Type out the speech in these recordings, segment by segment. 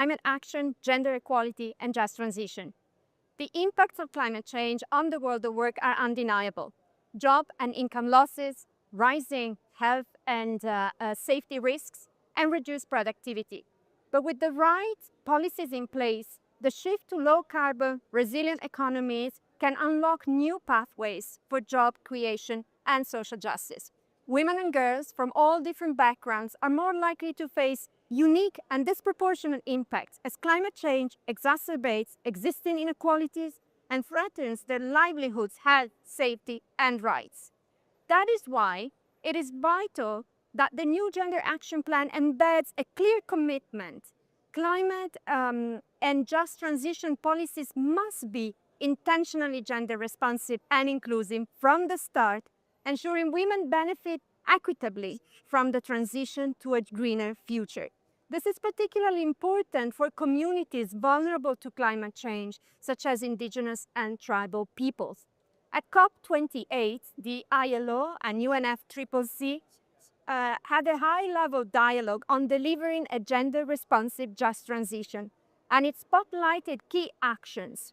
climate action, gender equality, and just transition. The impacts of climate change on the world of work are undeniable. Job and income losses, rising health and safety risks, and reduced productivity. But with the right policies in place, the shift to low carbon, resilient economies can unlock new pathways for job creation and social justice. Women and girls from all different backgrounds are more likely to face unique and disproportionate impacts as climate change exacerbates existing inequalities and threatens their livelihoods, health, safety, and rights. That is why it is vital that the new Gender Action Plan embeds a clear commitment. Climate and just transition policies must be intentionally gender responsive and inclusive from the start, ensuring women benefit equitably from the transition to a greener future. This is particularly important for communities vulnerable to climate change, such as indigenous and tribal peoples. At COP28, the ILO and UNFCCC had a high-level dialogue on delivering a gender-responsive just transition, and it spotlighted key actions: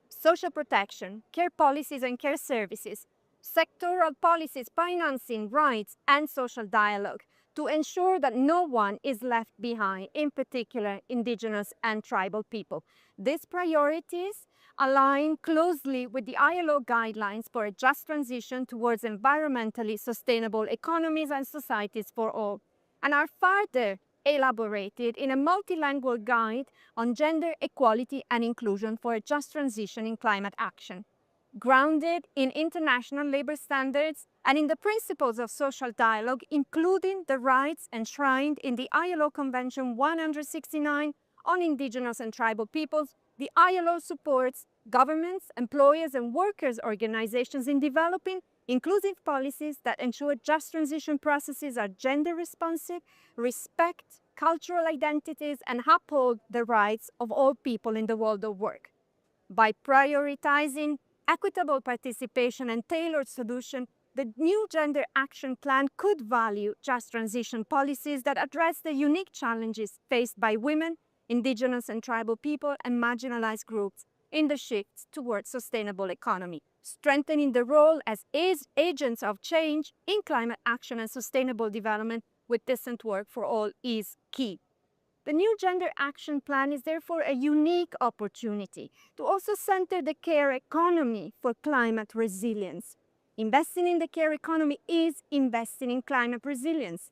social protection, care policies and care services, sectoral policies, financing, rights, and social dialogue to ensure that no one is left behind, in particular indigenous and tribal people. These priorities align closely with the ILO guidelines for a just transition towards environmentally sustainable economies and societies for all, and are further elaborated in a multilingual guide on gender equality and inclusion for a just transition in climate action, grounded in international labor standards and in the principles of social dialogue, including the rights enshrined in the ILO Convention 169 on indigenous and tribal peoples. The ILO supports governments, employers, and workers' organizations in developing inclusive policies that ensure just transition processes are gender responsive, respect cultural identities, and uphold the rights of all people in the world of work. By prioritizing equitable participation and tailored solutions, the new Gender Action Plan could value just transition policies that address the unique challenges faced by women, indigenous and tribal people, and marginalized groups in the shift towards sustainable economy. Strengthening the role as agents of change in climate action and sustainable development with decent work for all is key. The new Gender Action Plan is therefore a unique opportunity to also center the care economy for climate resilience. Investing in the care economy is investing in climate resilience.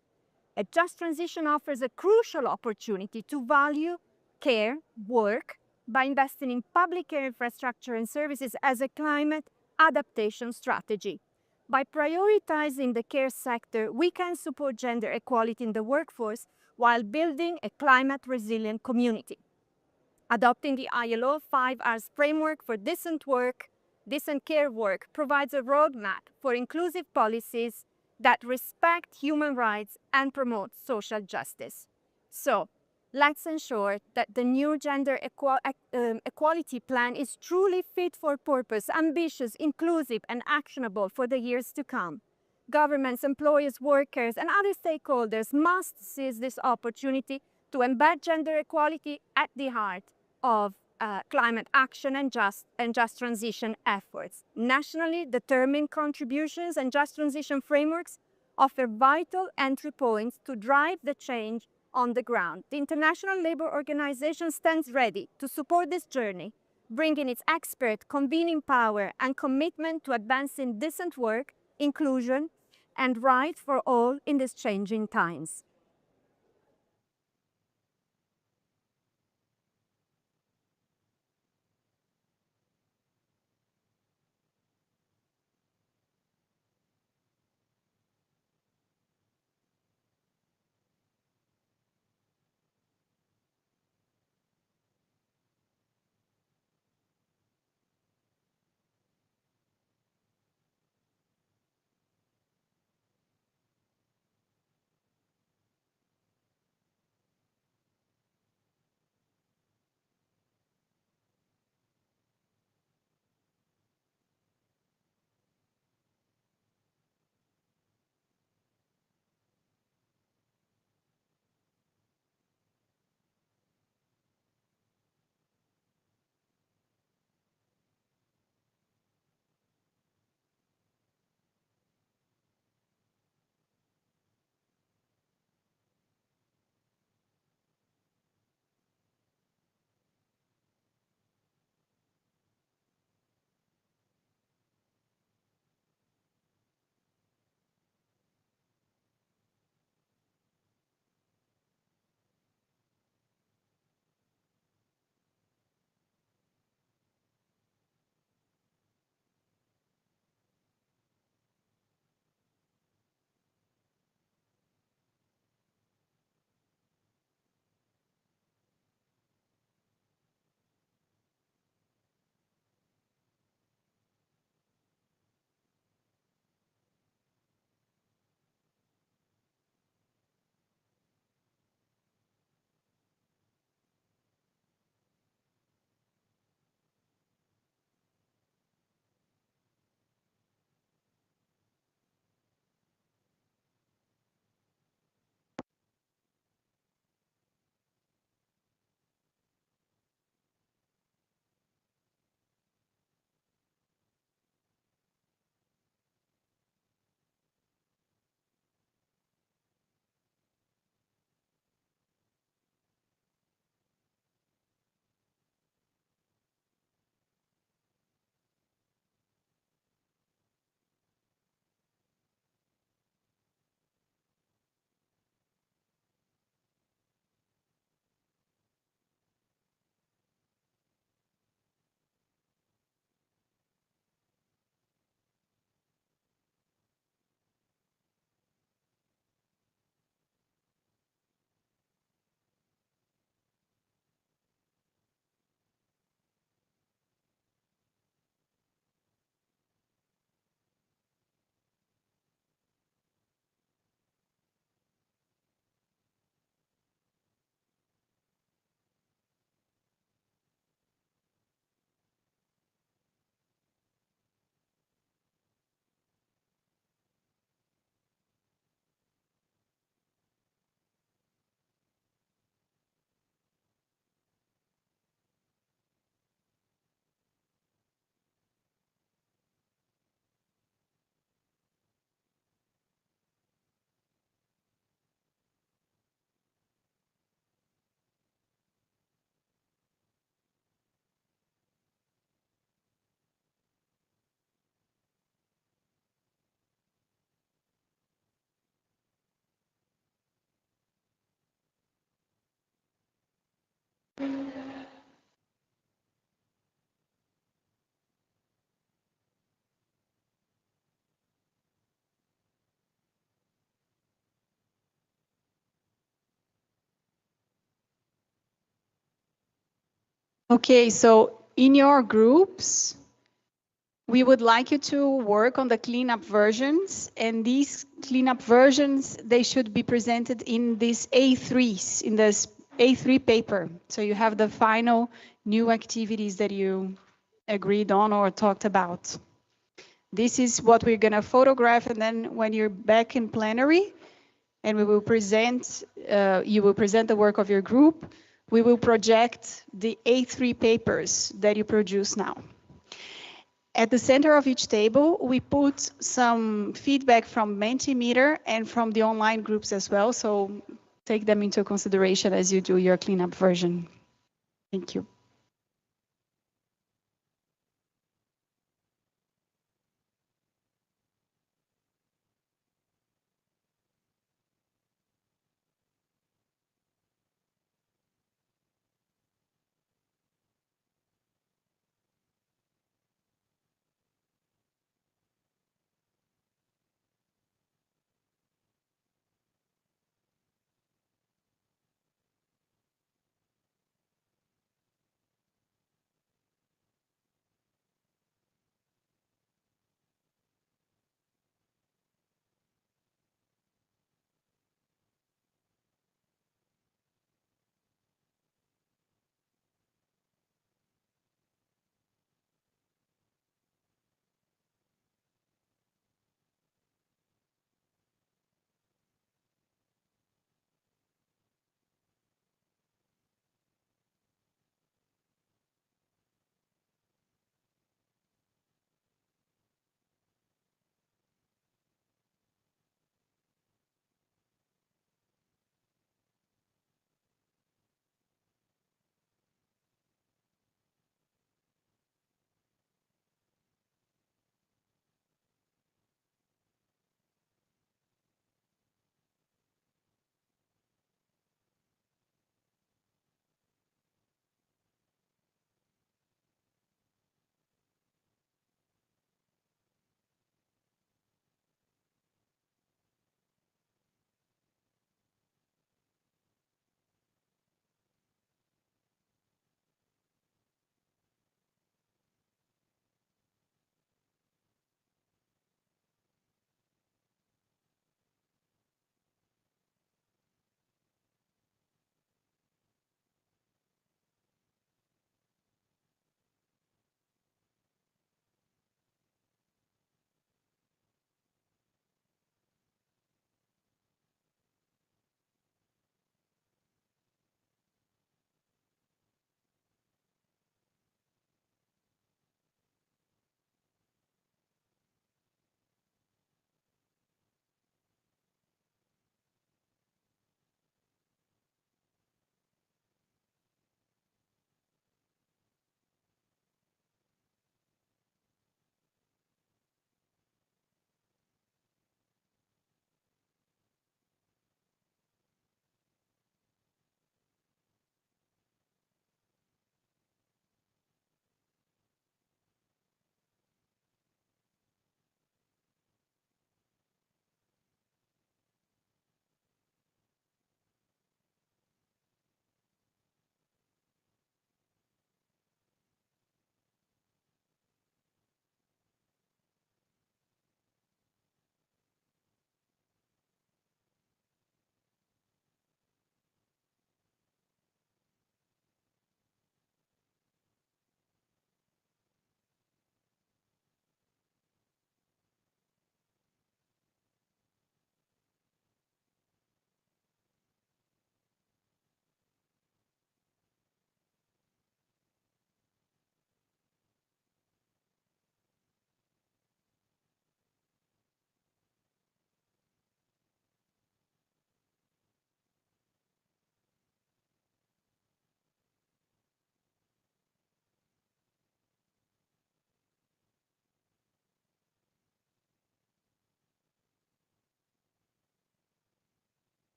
A just transition offers a crucial opportunity to value care work by investing in public care infrastructure and services as a climate adaptation strategy. By prioritizing the care sector, we can support gender equality in the workforce while building a climate-resilient community. Adopting the ILO 5Rs framework for decent work, decent care work provides a roadmap for inclusive policies that respect human rights and promote social justice. So, let's ensure that the new gender equality plan is truly fit for purpose, ambitious, inclusive, and actionable for the years to come. Governments, employers, workers, and other stakeholders must seize this opportunity to embed gender equality at the heart of climate action and just transition efforts. Nationally determined contributions and just transition frameworks offer vital entry points to drive the change on the ground. The International Labour Organization stands ready to support this journey, bringing its expert, convening power, and commitment to advancing decent work, inclusion, and rights for all in these changing times. Okay, so in your groups, we would like you to work on the cleanup versions, and these cleanup versions, they should be presented in these A3s, in this A3 paper. So you have the final new activities that you agreed on or talked about. This is what we're gonna photograph, and then when you're back in plenary, and we will present, you will present the work of your group, we will project the A3 papers that you produce now. At the center of each table, we put some feedback from Mentimeter and from the online groups as well. So take them into consideration as you do your cleanup version. Thank you.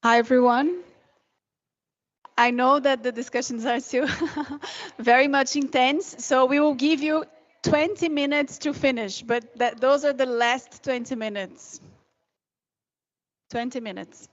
Hi, everyone. I know that the discussions are still very much intense, so we will give you 20 minutes to finish, but those are the last 20 minutes. 20 minutes.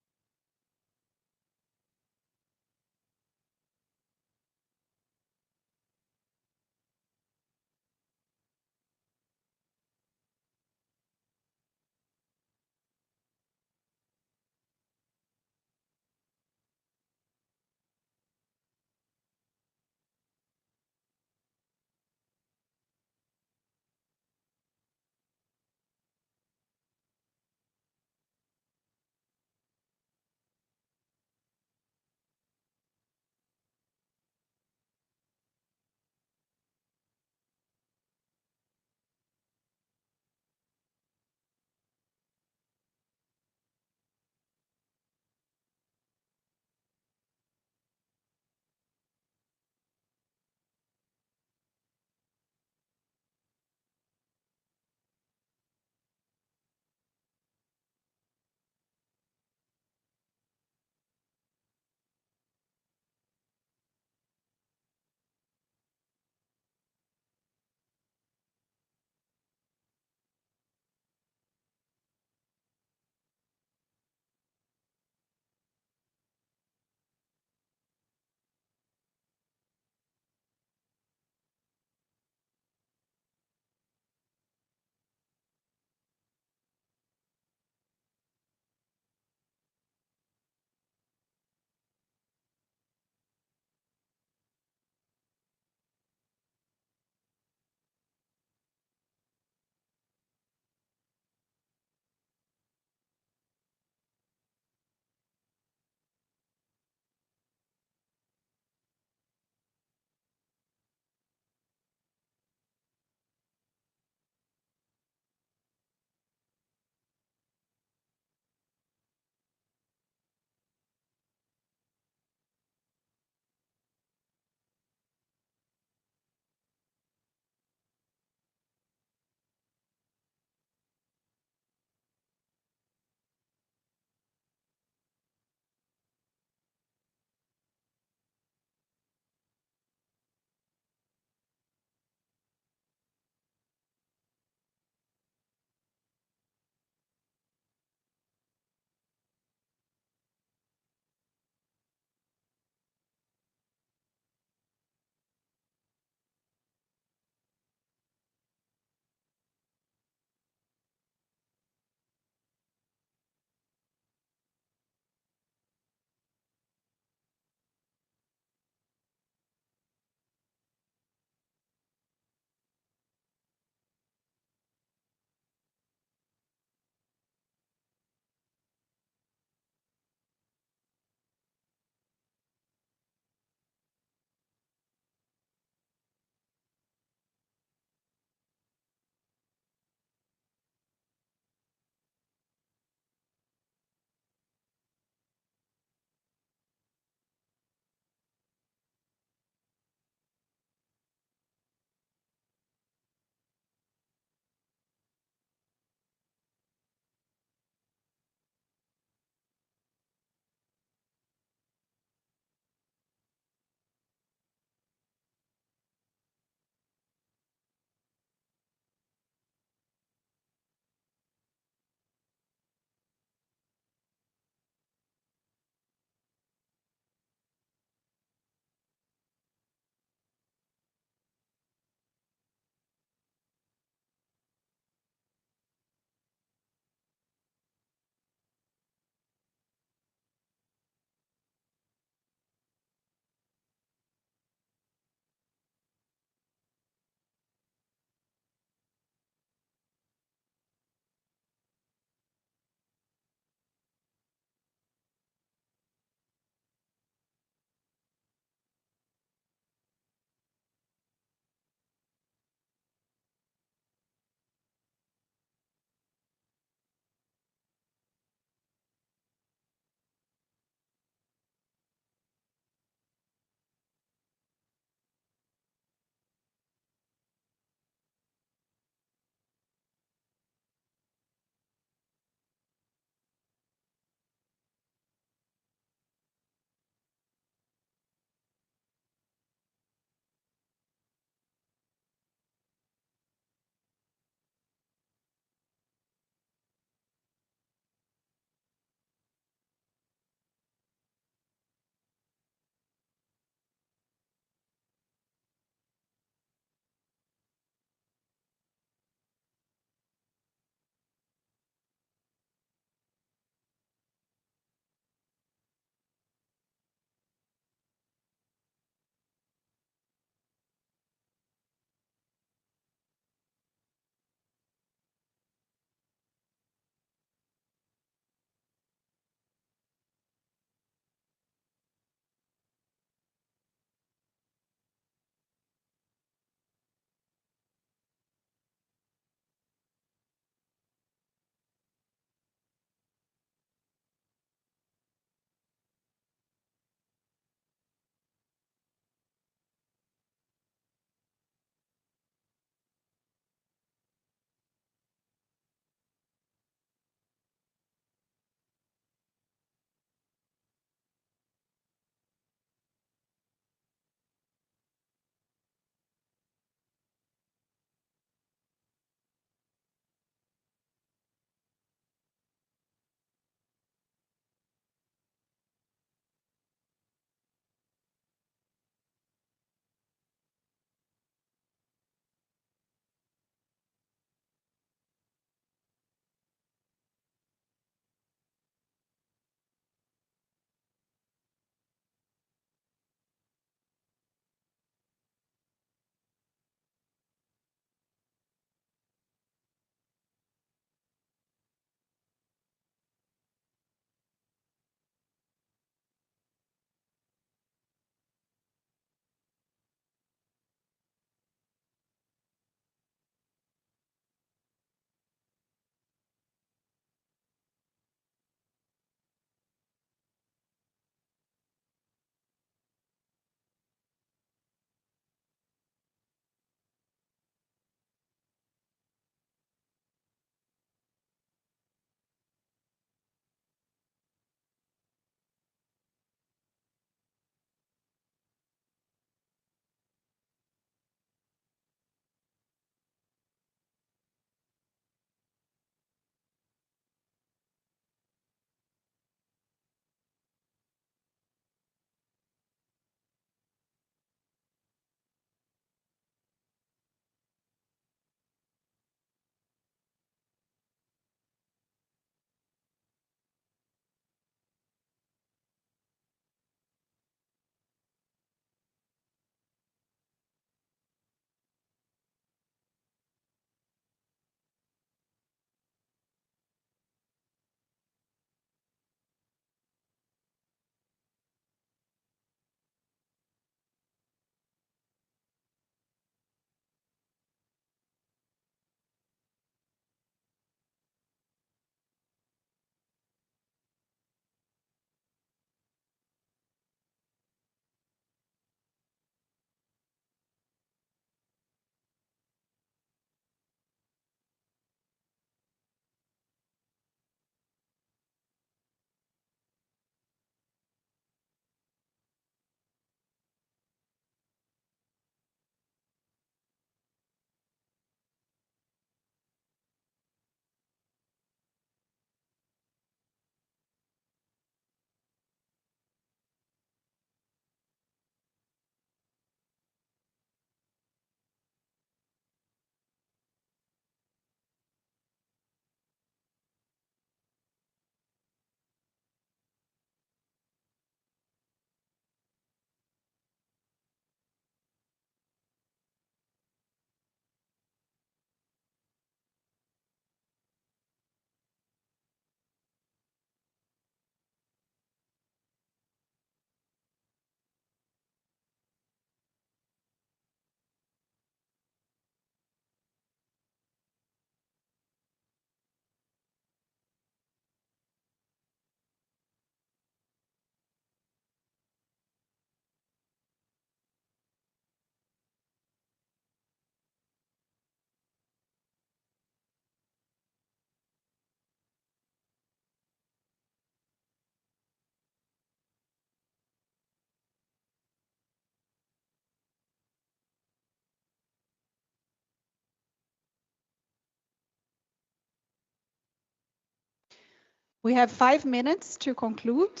We have 5 minutes to conclude.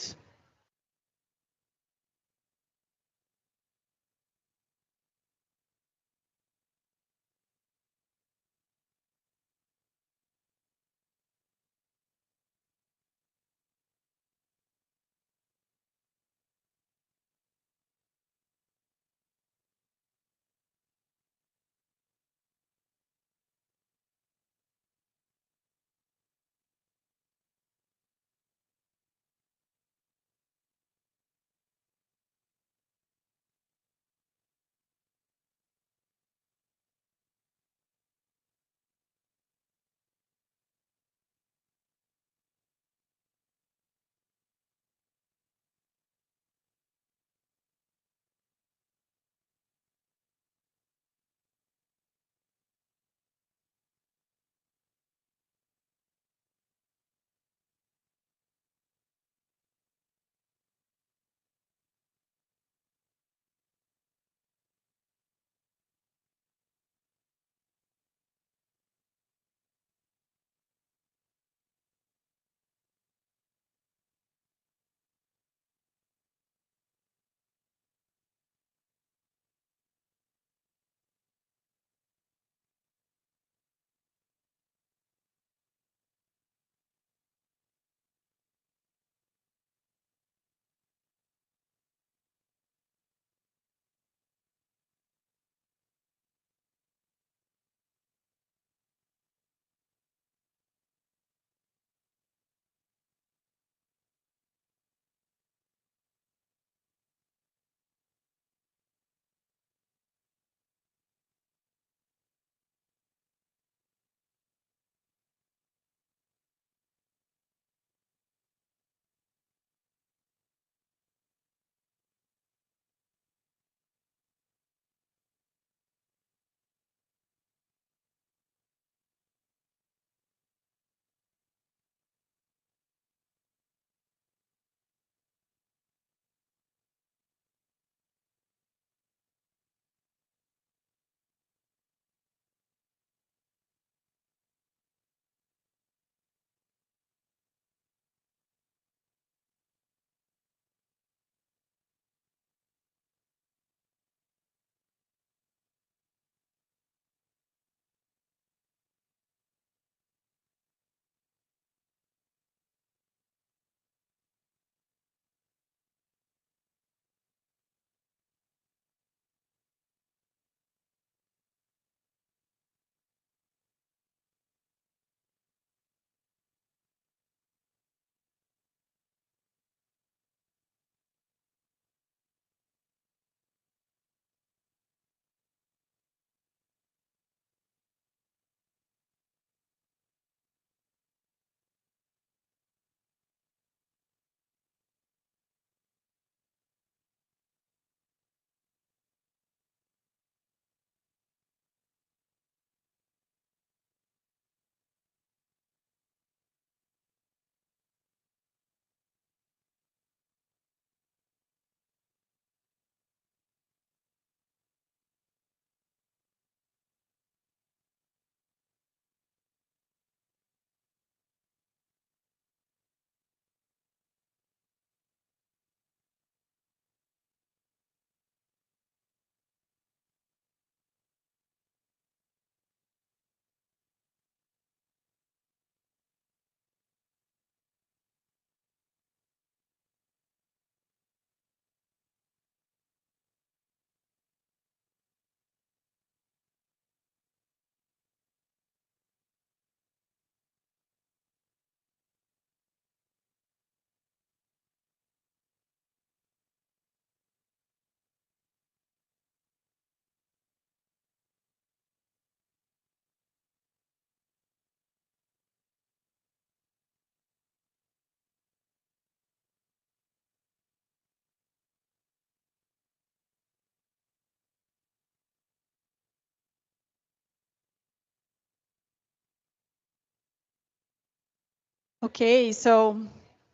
Okay, so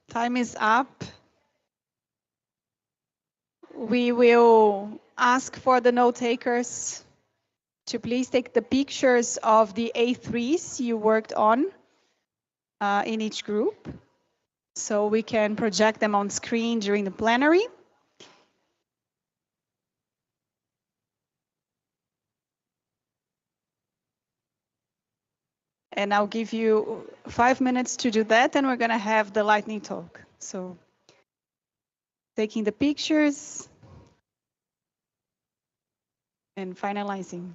time is up. We will ask for the note takers to please take the pictures of the A3s you worked on in each group. so we can project them on screen during the plenary. And I'll give you 5 minutes to do that, and we're going to have the lightning talk. So taking the pictures and finalizing.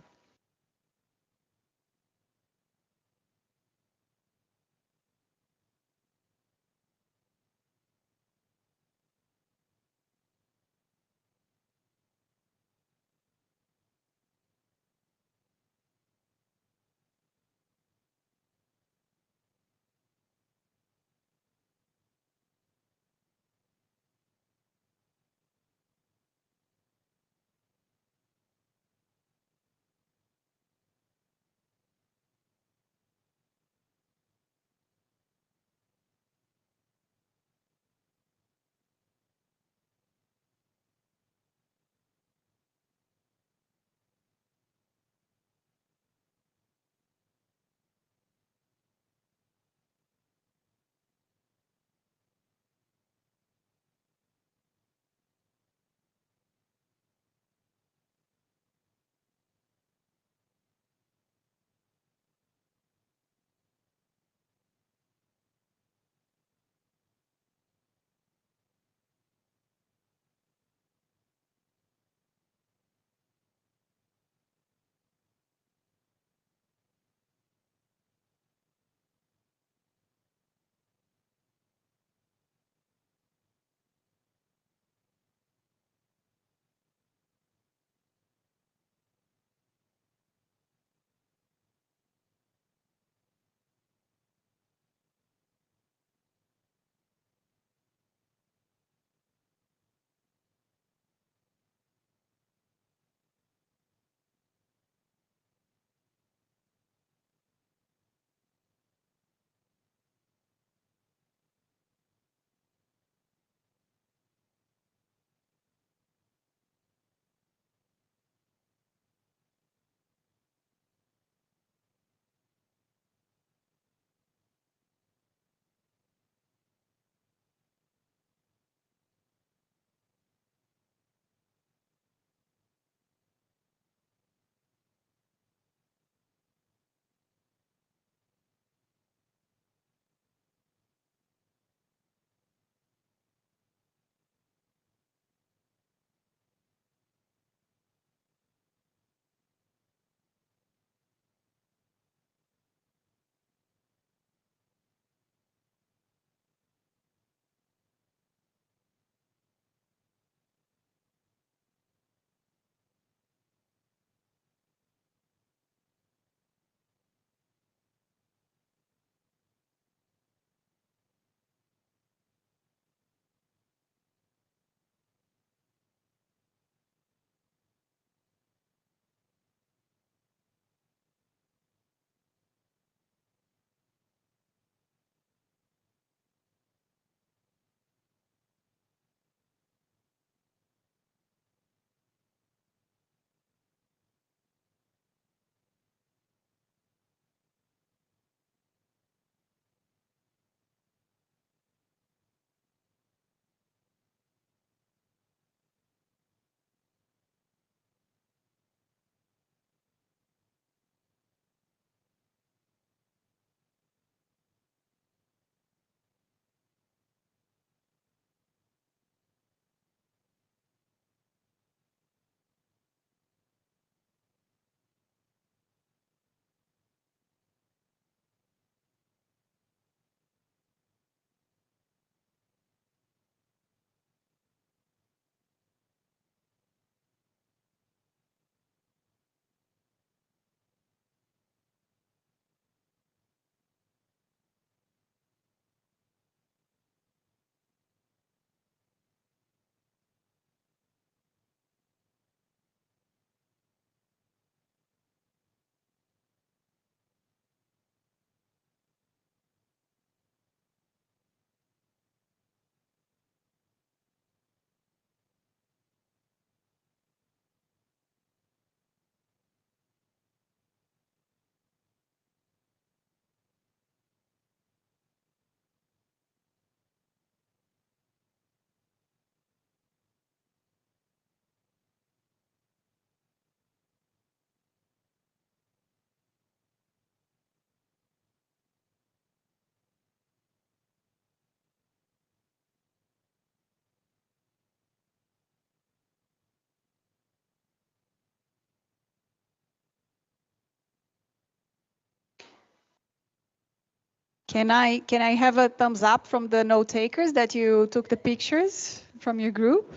Can I have a thumbs up from the note takers that you took the pictures from your group?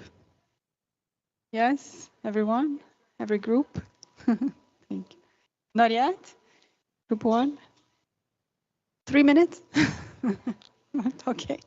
Yes, everyone, every group. Thank you. Not yet. Group 1. 3 minutes. Okay.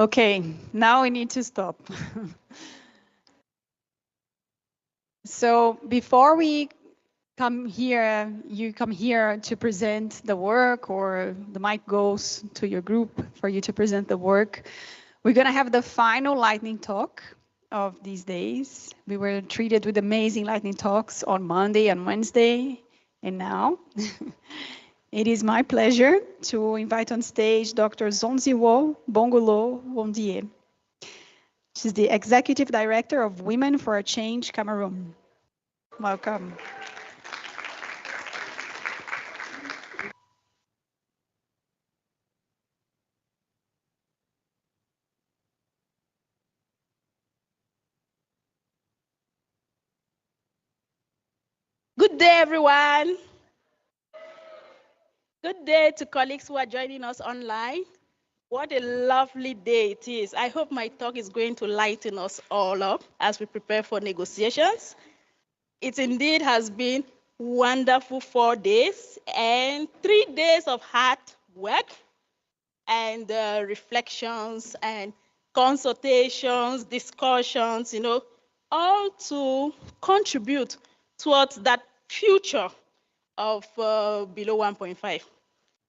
Okay, now we need to stop. So before we come here, you come here to present the work, or the mic goes to your group for you to present the work. We're gonna have the final lightning talk of these days. We were treated with amazing lightning talks on Monday and Wednesday, and now it is my pleasure to invite on stage Dr. Zonziwo Bongolo Wondie. She's the Executive Director of Women for a Change Cameroon. Welcome. Good day, everyone. Good day to colleagues who are joining us online. What a lovely day it is. I hope my talk is going to lighten us all up as we prepare for negotiations. It indeed has been wonderful 4 days and 3 days of hard work and reflections and consultations, discussions, all to contribute towards that future of below 1.5.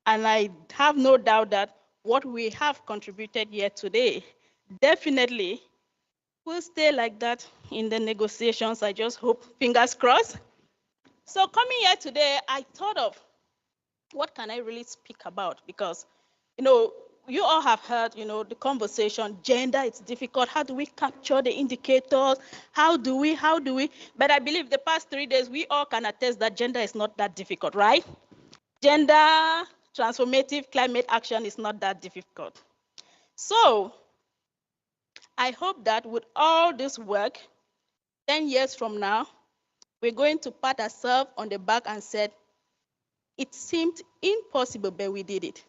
And I have no doubt that what we have contributed here today definitely will stay like that in the negotiations. I just hope, fingers crossed. So coming here today, I thought of what can I really speak about? Because, you all have heard, the conversation, gender, it's difficult. How do we capture the indicators? How do we? But I believe the past 3 days, we all can attest that gender is not that difficult, right? Gender transformative climate action is not that difficult. So I hope that with all this work, 10 years from now, we're going to pat ourselves on the back and said, it seemed impossible, but we did it.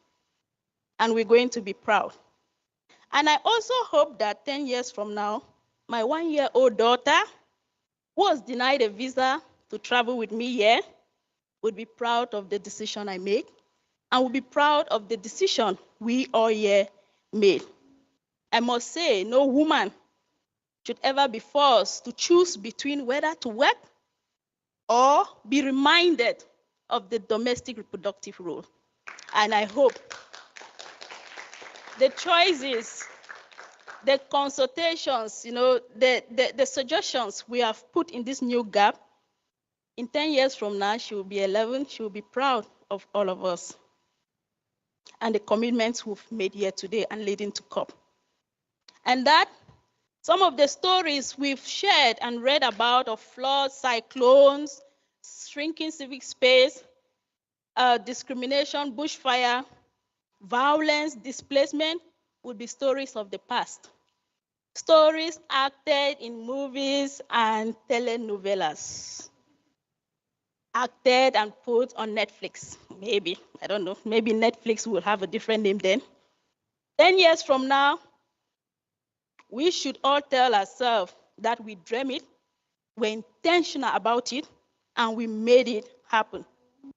And we're going to be proud. And I also hope that 10 years from now, my 1-year-old daughter, who was denied a visa to travel with me here, would be proud of the decision I made and will be proud of the decision we all here made. I must say, no woman should ever be forced to choose between whether to work or be reminded of the domestic reproductive role. And I hope the choices, the consultations, the suggestions we have put in this new gap, in 10 years from now, she will be 11, she will be proud of all of us and the commitments we've made here today and leading to COP. And that some of the stories we've shared and read about of floods, cyclones, shrinking civic space, discrimination, bushfire, violence, displacement would be stories of the past. Stories acted in movies and telenovelas. Acted and put on Netflix, maybe. I don't know. Maybe Netflix will have a different name then. 10 years from now, we should all tell ourselves that we dream it, we're intentional about it, and we made it happen. 10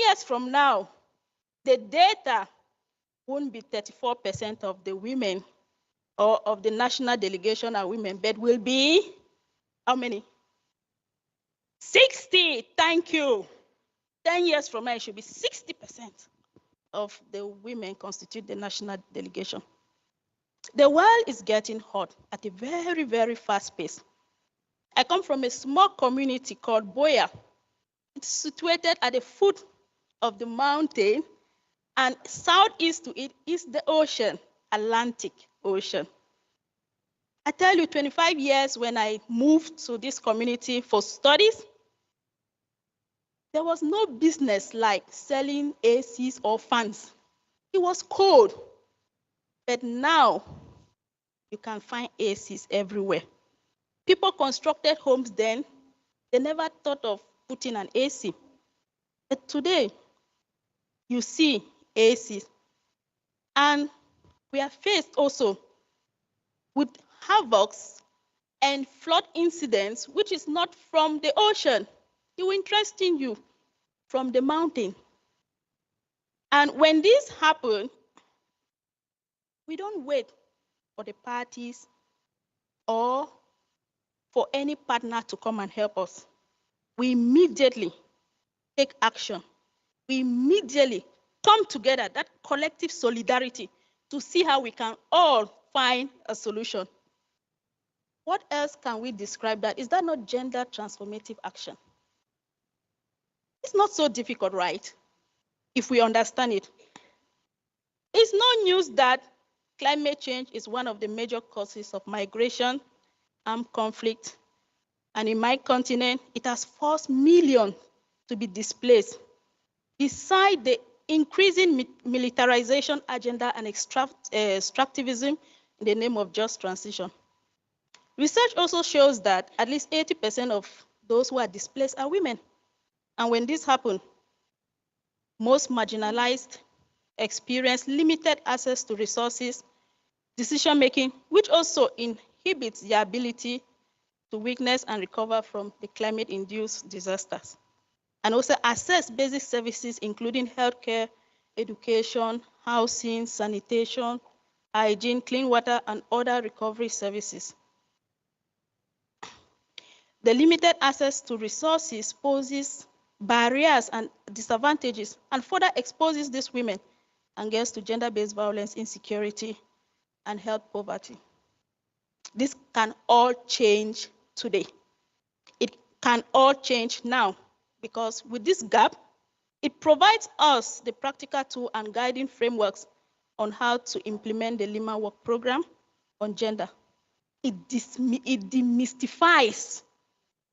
years from now, the data won't be 34% of the women or of the national delegation are women, but will be how many? 60. Thank you. 10 years from now, it should be 60% of the women constitute the national delegation. The world is getting hot at a very, very fast pace. I come from a small community called Boya. It's situated at the foot of the mountain, and southeast to it is the ocean, Atlantic Ocean. I tell you, 25 years when I moved to this community for studies, there was no business like selling ACs or fans. It was cold. But now, you can find ACs everywhere. People constructed homes then. They never thought of putting an AC. But today, you see ACs. And we are faced also with havocs and flood incidents, which is not from the ocean. It will interest you from the mountain. And when this happens, we don't wait for the parties or for any partner to come and help us. we immediately take action. We immediately come together, that collective solidarity, to see how we can all find a solution. What else can we describe that? Is that not gender transformative action? It's not so difficult, right? If we understand it. It's no news that climate change is one of the major causes of migration, armed conflict, and in my continent, it has forced millions to be displaced. Besides the increasing militarization agenda and extractivism in the name of just transition. Research also shows that at least 80% of those who are displaced are women. And when this happens, most marginalized experience limited access to resources, decision-making, which also inhibits their ability to witness and recover from the climate-induced disasters. And also access basic services, including healthcare, education, housing, sanitation, hygiene, clean water, and other recovery services. The limited access to resources poses barriers and disadvantages and further exposes these women and girls to gender-based violence, insecurity, and health poverty. This can all change today. It can all change now, because with this gap, it provides us the practical tool and guiding frameworks on how to implement the Lima Work Program on gender. It demystifies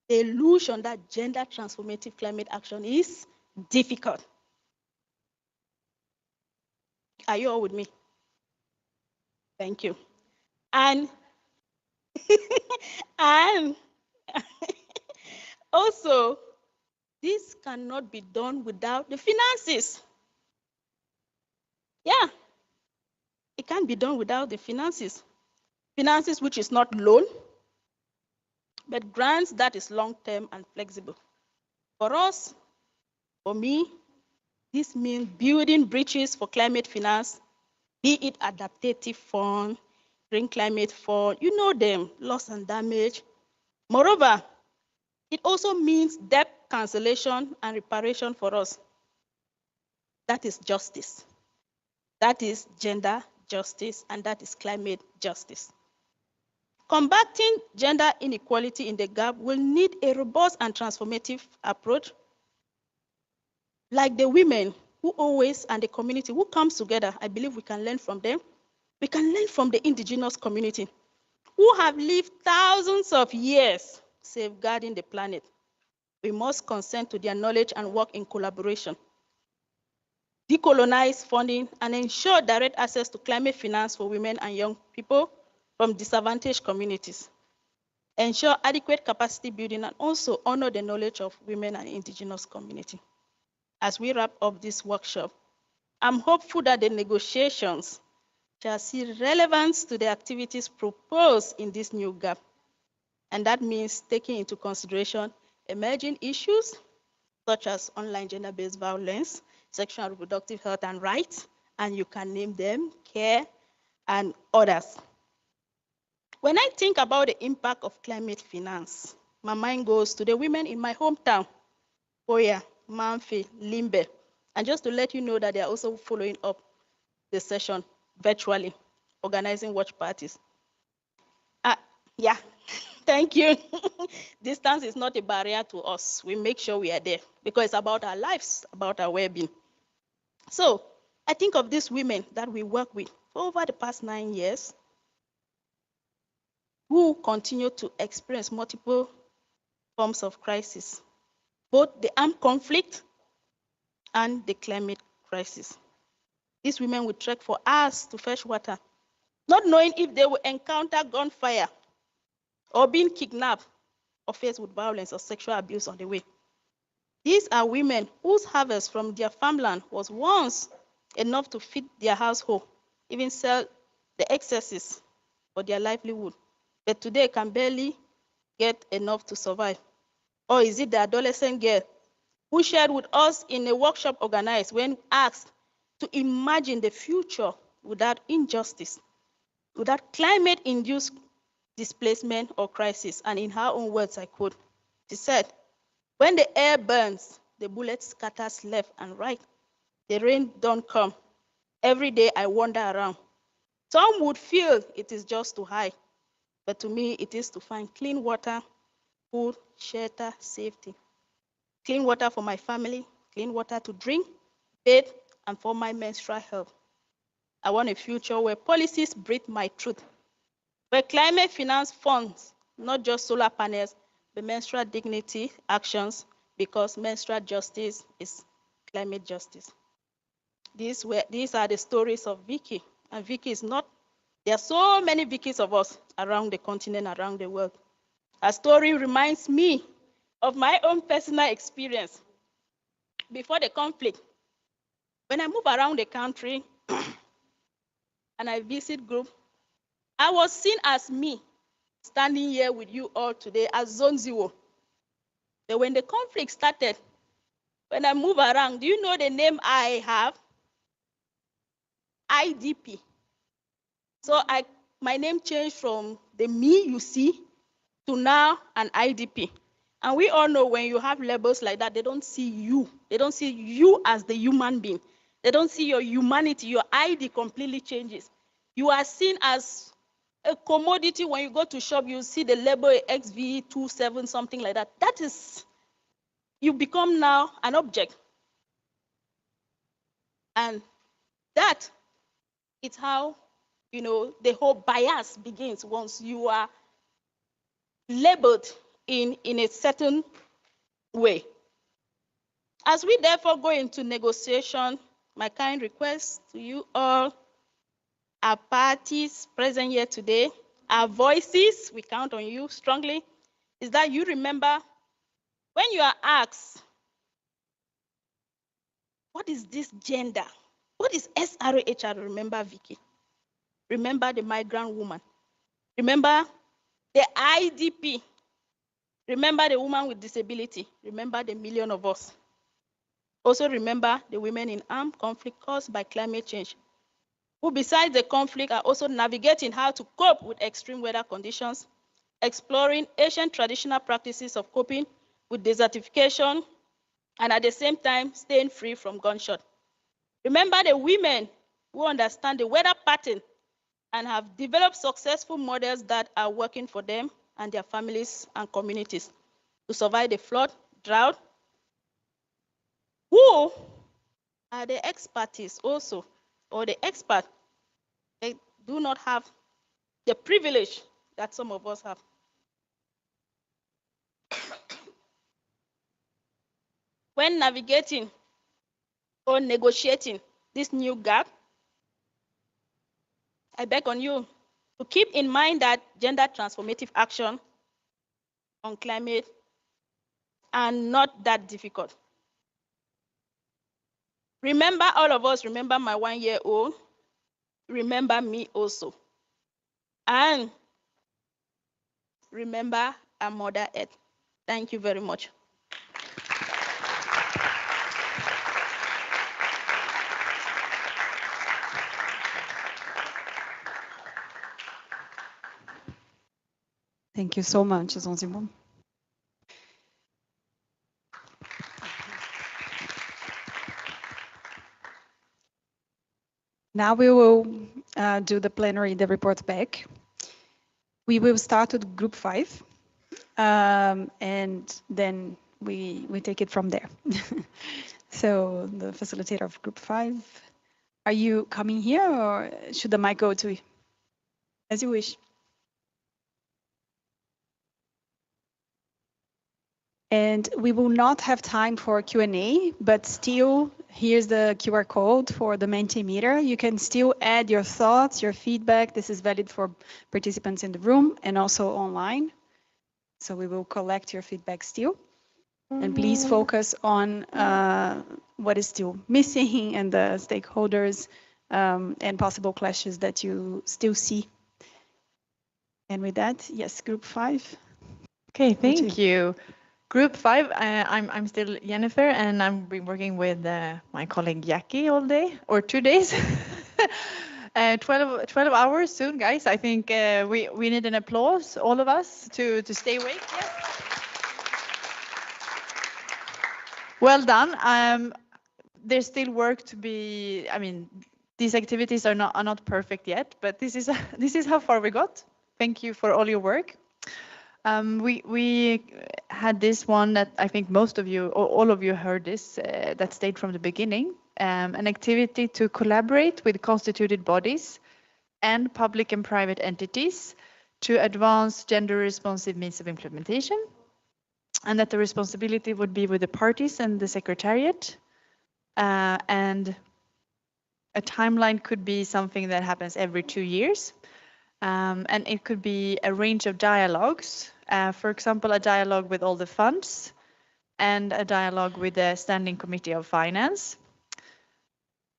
the illusion that gender transformative climate action is difficult. Are you all with me? Thank you. And, and also, this cannot be done without the finances. Yeah, it can't be done without the finances. Finances which is not loan, but grants that is long-term and flexible. For us, for me, this means building bridges for climate finance, be it adaptive fund, green climate fund, you know them, loss and damage. Moreover, it also means debt cancellation and reparation for us. That is justice. That is gender justice, and that is climate justice. Combating gender inequality in the gap will need a robust and transformative approach. Like the women who always, and the community who comes together, I believe we can learn from them. We can learn from the indigenous community who have lived thousands of years safeguarding the planet. We must consent to their knowledge and work in collaboration. Decolonize funding and ensure direct access to climate finance for women and young people from disadvantaged communities. Ensure adequate capacity building and also honor the knowledge of women and indigenous community. As we wrap up this workshop, I'm hopeful that the negotiations shall see relevance to the activities proposed in this new gap. And that means taking into consideration emerging issues such as online gender-based violence, sexual and reproductive health and rights, and you can name them, care, and others. When I think about the impact of climate finance, my mind goes to the women in my hometown, Oya, Manfi, Limbe. And just to let you know that they are also following up the session virtually, organizing watch parties. Yeah, thank you. Distance is not a barrier to us. We make sure we are there because it's about our lives, about our well-being. So I think of these women that we work with for over the past 9 years who continue to experience multiple forms of crisis, both the armed conflict and the climate crisis. These women would trek for hours to fetch water, not knowing if they will encounter gunfire or being kidnapped or faced with violence or sexual abuse on the way. These are women whose harvest from their farmland was once enough to feed their household, even sell the excesses for their livelihood, but today can barely get enough to survive. Or is it the adolescent girl who shared with us in a workshop organized when asked to imagine the future without injustice, without climate-induced displacement or crisis? And in her own words, I quote, she said, When the air burns, the bullet scatters left and right. The rain don't come. Every day I wander around. Some would feel it is just too high, but to me it is to find clean water, food, shelter, safety. Clean water for my family, clean water to drink, bathe, and for my menstrual health. I want a future where policies breathe my truth, where climate finance funds, not just solar panels, but menstrual dignity actions, because menstrual justice is climate justice. These are the stories of Vicky, and Vicky is not, there are so many Vickies of us around the continent, around the world. Her story reminds me of my own personal experience before the conflict. When I move around the country and I visit groups, I was seen as me, standing here with you all today as Zone Zero. But when the conflict started, when I move around, do you know the name I have? IDP. So my name changed from the me you see to now an IDP. And we all know when you have labels like that, they don't see you. They don't see you as the human being. They don't see your humanity. Your ID completely changes. You are seen as a commodity. When you go to shop, you see the label XV27, something like that. That is, you become now an object. And that is how, the whole bias begins once you are labeled in a certain way. As we therefore go into negotiation, my kind request to you all, our parties present here today, our voices, we count on you strongly, is that you remember when you are asked, what is this gender? What is SRHR? Remember Vicky. Remember the migrant woman. Remember the IDP. Remember the woman with disability. Remember the million of us. Also remember the women in armed conflict caused by climate change, who besides the conflict are also navigating how to cope with extreme weather conditions, exploring ancient traditional practices of coping with desertification, and at the same time staying free from gunshot. Remember the women who understand the weather pattern and have developed successful models that are working for them and their families and communities to survive the flood, drought. Who are the expertise also, or the expert? They do not have the privilege that some of us have. When navigating or negotiating this new gap, I beg on you to keep in mind that gender transformative action on climate are not that difficult. Remember, all of us, remember my 1-year-old, remember me also. And remember our Mother Earth. Thank you very much. Thank you so much, Zonzibo. Now we will do the plenary, the report back. We will start with group 5, and then we take it from there. So the facilitator of group 5, are you coming here or should the mic go to you? As you wish. And we will not have time for Q&A, but still, here's the QR code for the Mentimeter. You can still add your thoughts, your feedback. This is valid for participants in the room and also online. So we will collect your feedback still. And please focus on what is still missing and the stakeholders and possible clashes that you still see. And with that, yes, group 5. Okay, thank you. Group 5, I'm still Jennifer, and I've been working with my colleague Jackie all day, or 2 days. 12 hours soon, guys. I think we need an applause, all of us, to stay awake. Yes. Well done. There's still work to be. I mean, these activities are not perfect yet, but this is this is how far we got. Thank you for all your work. We had this one that I think most of you, or all of you, heard this that stayed from the beginning. An activity to collaborate with constituted bodies and public and private entities to advance gender responsive means of implementation, and that the responsibility would be with the parties and the secretariat. And a timeline could be something that happens every 2 years. And it could be a range of dialogues. For example, a dialogue with all the funds and a dialogue with the Standing Committee of Finance.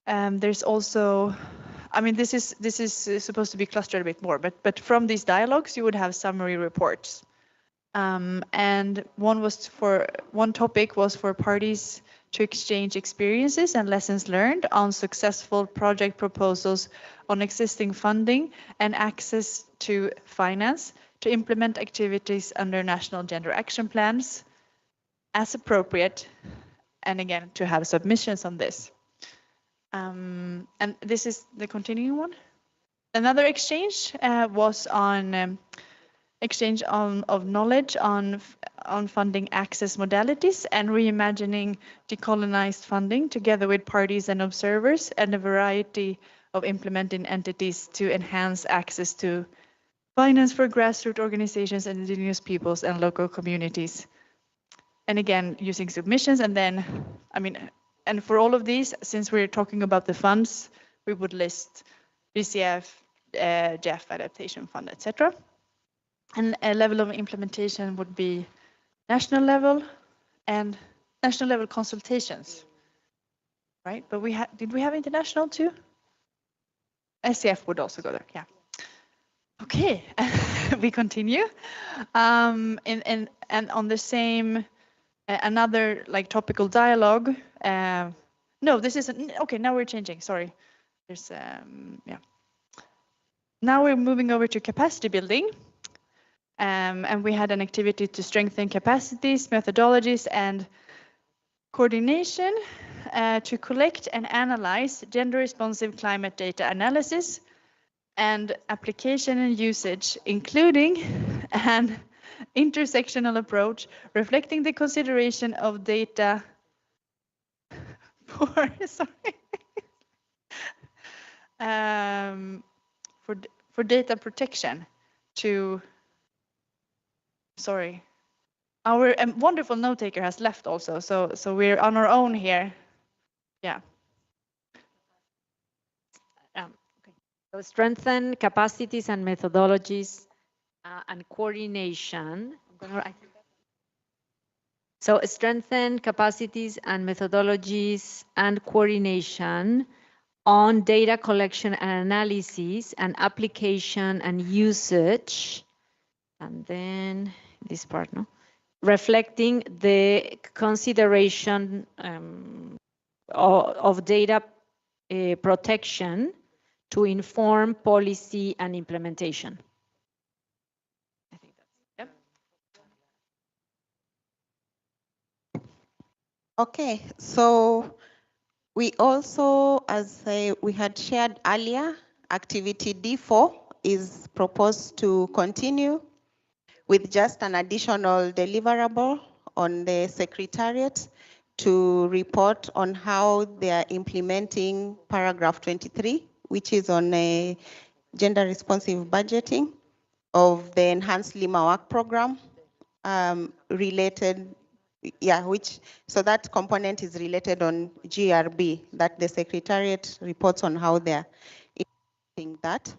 There's also, I mean, this is supposed to be clustered a bit more, but from these dialogues, you would have summary reports. And one topic was for parties to exchange experiences and lessons learned on successful project proposals on existing funding and access to finance to implement activities under national gender action plans as appropriate, and again, to have submissions on this. And this is the continuing one. Another exchange was on exchange of knowledge on funding access modalities and reimagining decolonized funding together with parties and observers and a variety of implementing entities to enhance access to finance for grassroots organizations and indigenous peoples and local communities. And again, using submissions, and then, I mean, and for all of these, since we're talking about the funds, we would list BCF, JEF, Adaptation Fund, etc. And a level of implementation would be national level and national level consultations, right? But did we have international too? SCF would also go there, yeah. Okay, we continue. And on the same, another like topical dialogue. No, this isn't, okay, now we're changing, sorry. There's, yeah. Now we're moving over to capacity building. And we had an activity to strengthen capacities, methodologies, and coordination to collect and analyze gender-responsive climate data analysis and application and usage, including an intersectional approach reflecting the consideration of data for, sorry, for data protection to, sorry, our wonderful note taker has left also, so we're on our own here. Yeah. So strengthen capacities and methodologies and coordination. So strengthen capacities and methodologies and coordination on data collection and analysis and application and usage. And then this part, no? Reflecting the consideration of data protection to inform policy and implementation. I think that's, yep. Okay, so we also, as we had shared earlier, activity D4 is proposed to continue with just an additional deliverable on the Secretariat to report on how they are implementing paragraph 23, which is on a gender responsive budgeting of the Enhanced Lima Work Program related, yeah, so that component is related on GRB, that the Secretariat reports on how they're implementing that.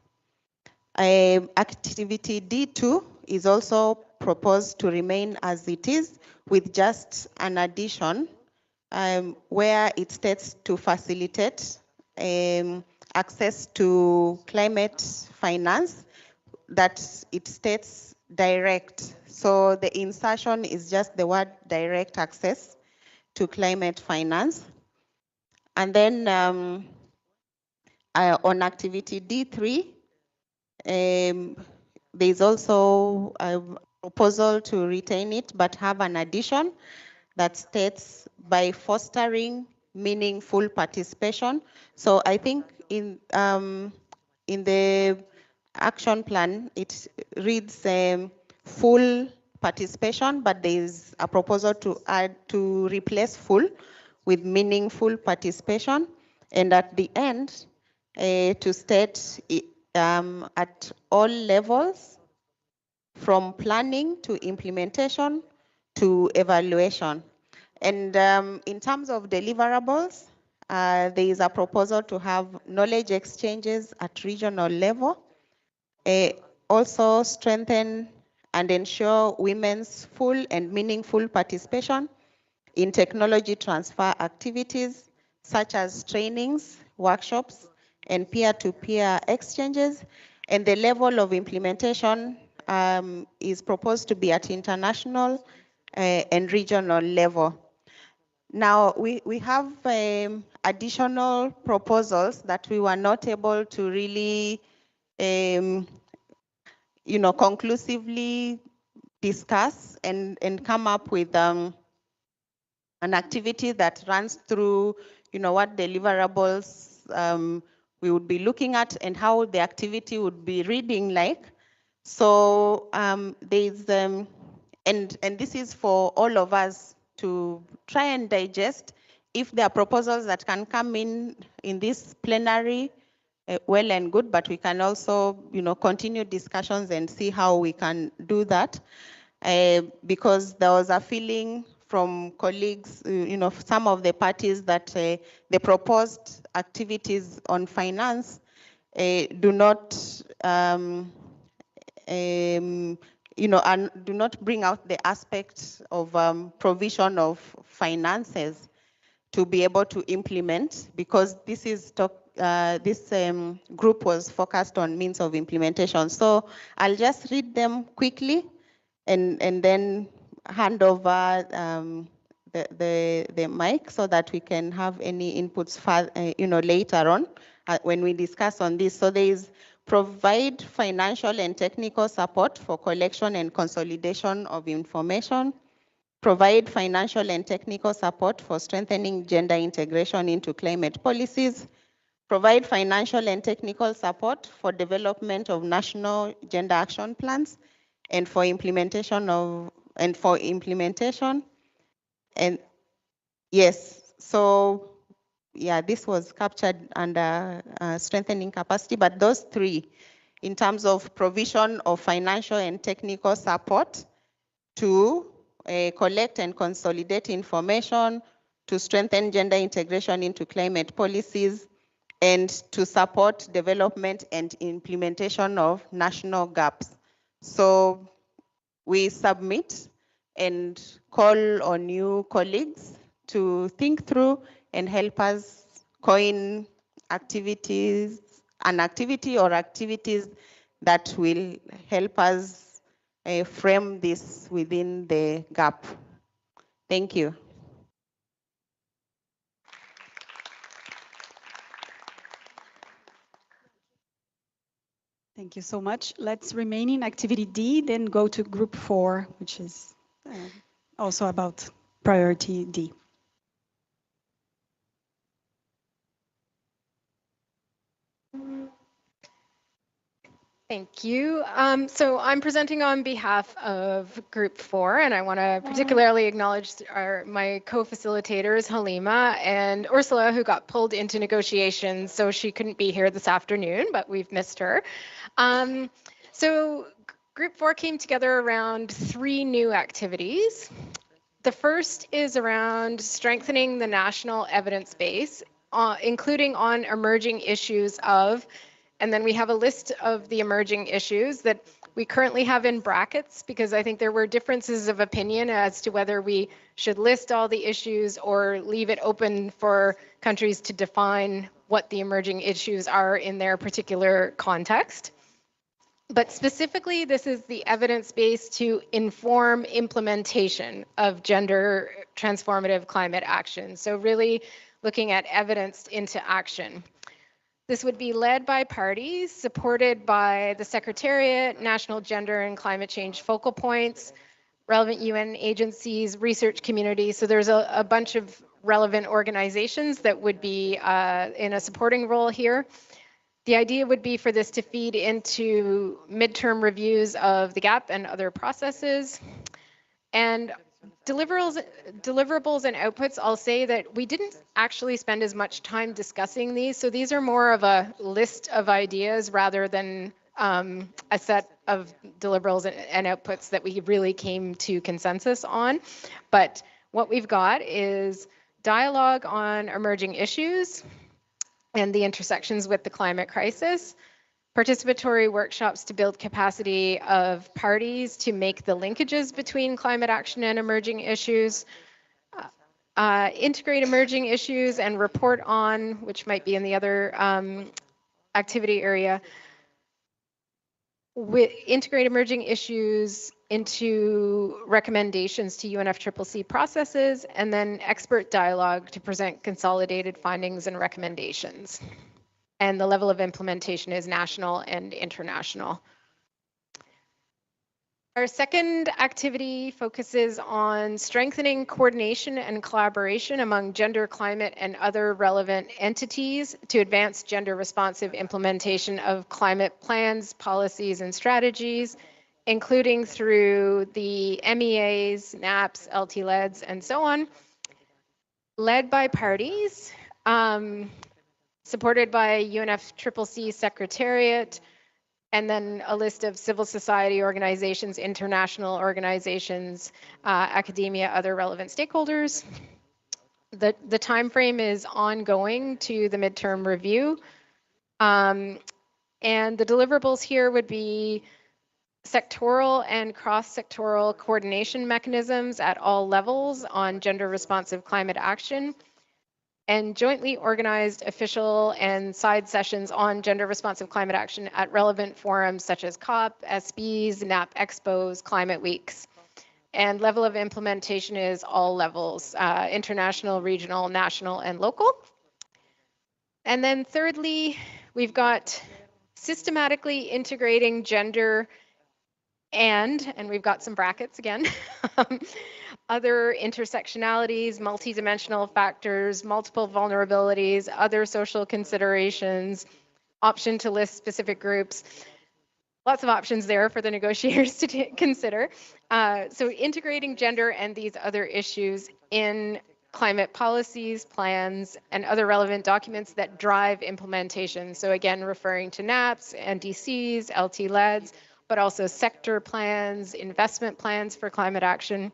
Activity D2 is also proposed to remain as it is with just an addition where it states to facilitate access to climate finance, that it states direct. So the insertion is just the word direct access to climate finance. And then on activity D3, there's also a proposal to retain it, but have an addition that states by fostering meaningful participation. So I think in the action plan, it reads full participation, but there is a proposal to replace full with meaningful participation, and at the end, to state at all levels, from planning to implementation to evaluation. And in terms of deliverables, there is a proposal to have knowledge exchanges at regional level, also strengthen and ensure women's full and meaningful participation in technology transfer activities such as trainings, workshops, and peer-to-peer exchanges. And the level of implementation is proposed to be at international and regional level. Now, we have additional proposals that we were not able to really conclusively discuss and come up with an activity that runs through, what deliverables we would be looking at and how the activity would be reading like. So there's, and this is for all of us to try and digest. If there are proposals that can come in this plenary, well and good, but we can also, continue discussions and see how we can do that. Because there was a feeling from colleagues, some of the parties that the proposed activities on finance do not, and do not bring out the aspect of provision of finances to be able to implement, because this is this group was focused on means of implementation. So I'll just read them quickly and then hand over the mic so that we can have any inputs later on when we discuss on this. So there is provide financial and technical support for collection and consolidation of information, provide financial and technical support for strengthening gender integration into climate policies, provide financial and technical support for development of national gender action plans, and for implementation and yes, so yeah, this was captured under strengthening capacity, but those three, in terms of provision of financial and technical support to collect and consolidate information, to strengthen gender integration into climate policies, and to support development and implementation of national gaps. So we submit and call on you colleagues to think through and help us coin activities, an activity or activities that will help us frame this within the gap. Thank you. Thank you so much. Let's remain in activity D, then go to group 4, which is also about priority D. Thank you. So I'm presenting on behalf of Group 4, and I want to particularly acknowledge my co-facilitators, Halima and Ursula, who got pulled into negotiations, so she couldn't be here this afternoon, but we've missed her. So Group 4 came together around 3 new activities. The first is around strengthening the national evidence base, including on emerging issues of, and then we have a list of the emerging issues that we currently have in brackets, because I think there were differences of opinion as to whether we should list all the issues or leave it open for countries to define what the emerging issues are in their particular context. But specifically, this is the evidence base to inform implementation of gender transformative climate action. So really looking at evidence into action. This would be led by parties, supported by the Secretariat, National Gender and Climate Change Focal Points, relevant UN agencies, research community. So there's a bunch of relevant organizations that would be in a supporting role here. The idea would be for this to feed into midterm reviews of the GAP and other processes. And deliverables and outputs, I'll say that we didn't actually spend as much time discussing these. So these are more of a list of ideas rather than a set of deliverables and outputs that we really came to consensus on. But what we've got is dialogue on emerging issues and the intersections with the climate crisis, participatory workshops to build capacity of parties to make the linkages between climate action and emerging issues, integrate emerging issues and report on, which might be in the other activity area, integrate emerging issues into recommendations to UNFCCC processes, and then expert dialogue to present consolidated findings and recommendations. And the level of implementation is national and international. Our second activity focuses on strengthening coordination and collaboration among gender, climate, and other relevant entities to advance gender responsive implementation of climate plans, policies, and strategies, including through the MEAs, NAPs, LT-LEDs, and so on, led by parties, supported by UNFCCC Secretariat, and then a list of civil society organizations, international organizations, academia, other relevant stakeholders. The time frame is ongoing to the midterm review. And the deliverables here would be sectoral and cross-sectoral coordination mechanisms at all levels on gender responsive climate action, and jointly organized official and side sessions on gender responsive climate action at relevant forums such as COP, SBs, NAP Expos, Climate Weeks. And level of implementation is all levels, international, regional, national, and local. And then thirdly, we've got systematically integrating gender and we've got some brackets again, other intersectionalities, multidimensional factors, multiple vulnerabilities, other social considerations, option to list specific groups. Lots of options there for the negotiators to consider. So integrating gender and these other issues in climate policies, plans, and other relevant documents that drive implementation. So again, referring to NAPs, NDCs, LT-LEDs, but also sector plans, investment plans for climate action.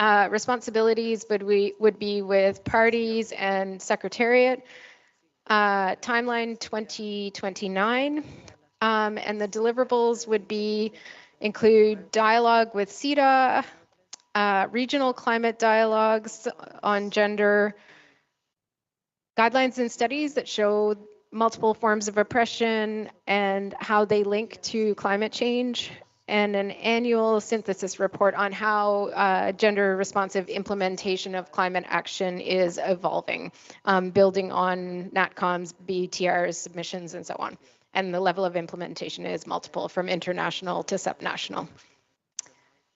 Responsibilities would be with parties and secretariat. Timeline 2029. And the deliverables would include dialogue with CETA, regional climate dialogues on gender, guidelines and studies that show multiple forms of oppression and how they link to climate change, and an annual synthesis report on how gender responsive implementation of climate action is evolving, building on NatCom's BTR's submissions and so on. And the level of implementation is multiple from international to subnational.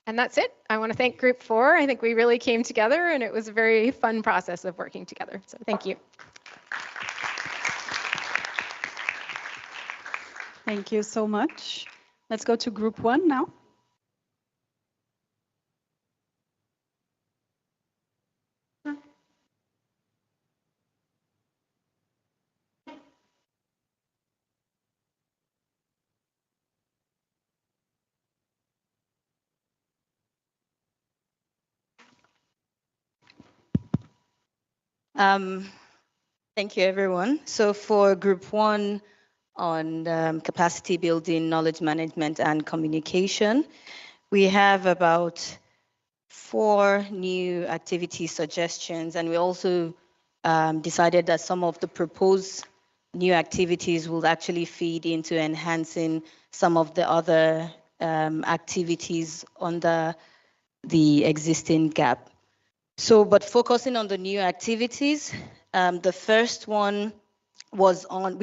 And that's it. I want to thank Group 4. I think we really came together and it was a very fun process of working together. So thank you. Thank you so much. Let's go to Group 1 now. Thank you, everyone. So for Group 1 on capacity building, knowledge management, and communication, we have about 4 new activity suggestions, and we also decided that some of the proposed new activities will actually feed into enhancing some of the other activities under the existing GAP. So, but focusing on the new activities, the first one was on,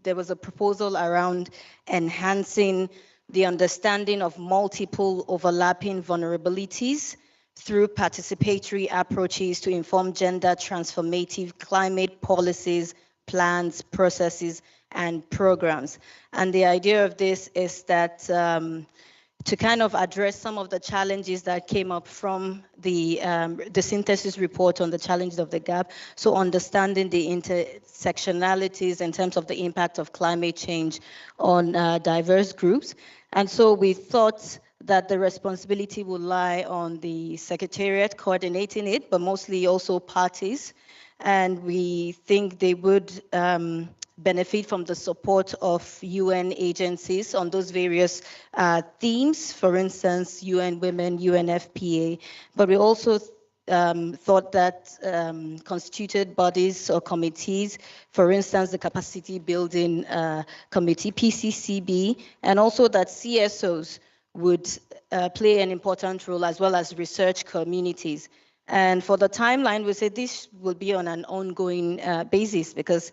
there was a proposal around enhancing the understanding of multiple overlapping vulnerabilities through participatory approaches to inform gender transformative climate policies, plans, processes, and programs. And the idea of this is that to kind of address some of the challenges that came up from the synthesis report on the challenges of the gap. So understanding the intersectionalities in terms of the impact of climate change on diverse groups. And so we thought that the responsibility would lie on the Secretariat coordinating it, but mostly also parties. And we think they would benefit from the support of UN agencies on those various themes, for instance, UN Women, UNFPA. But we also thought that constituted bodies or committees, for instance, the Capacity Building Committee, PCCB, and also that CSOs would play an important role, as well as research communities. And for the timeline, we said this will be on an ongoing basis, because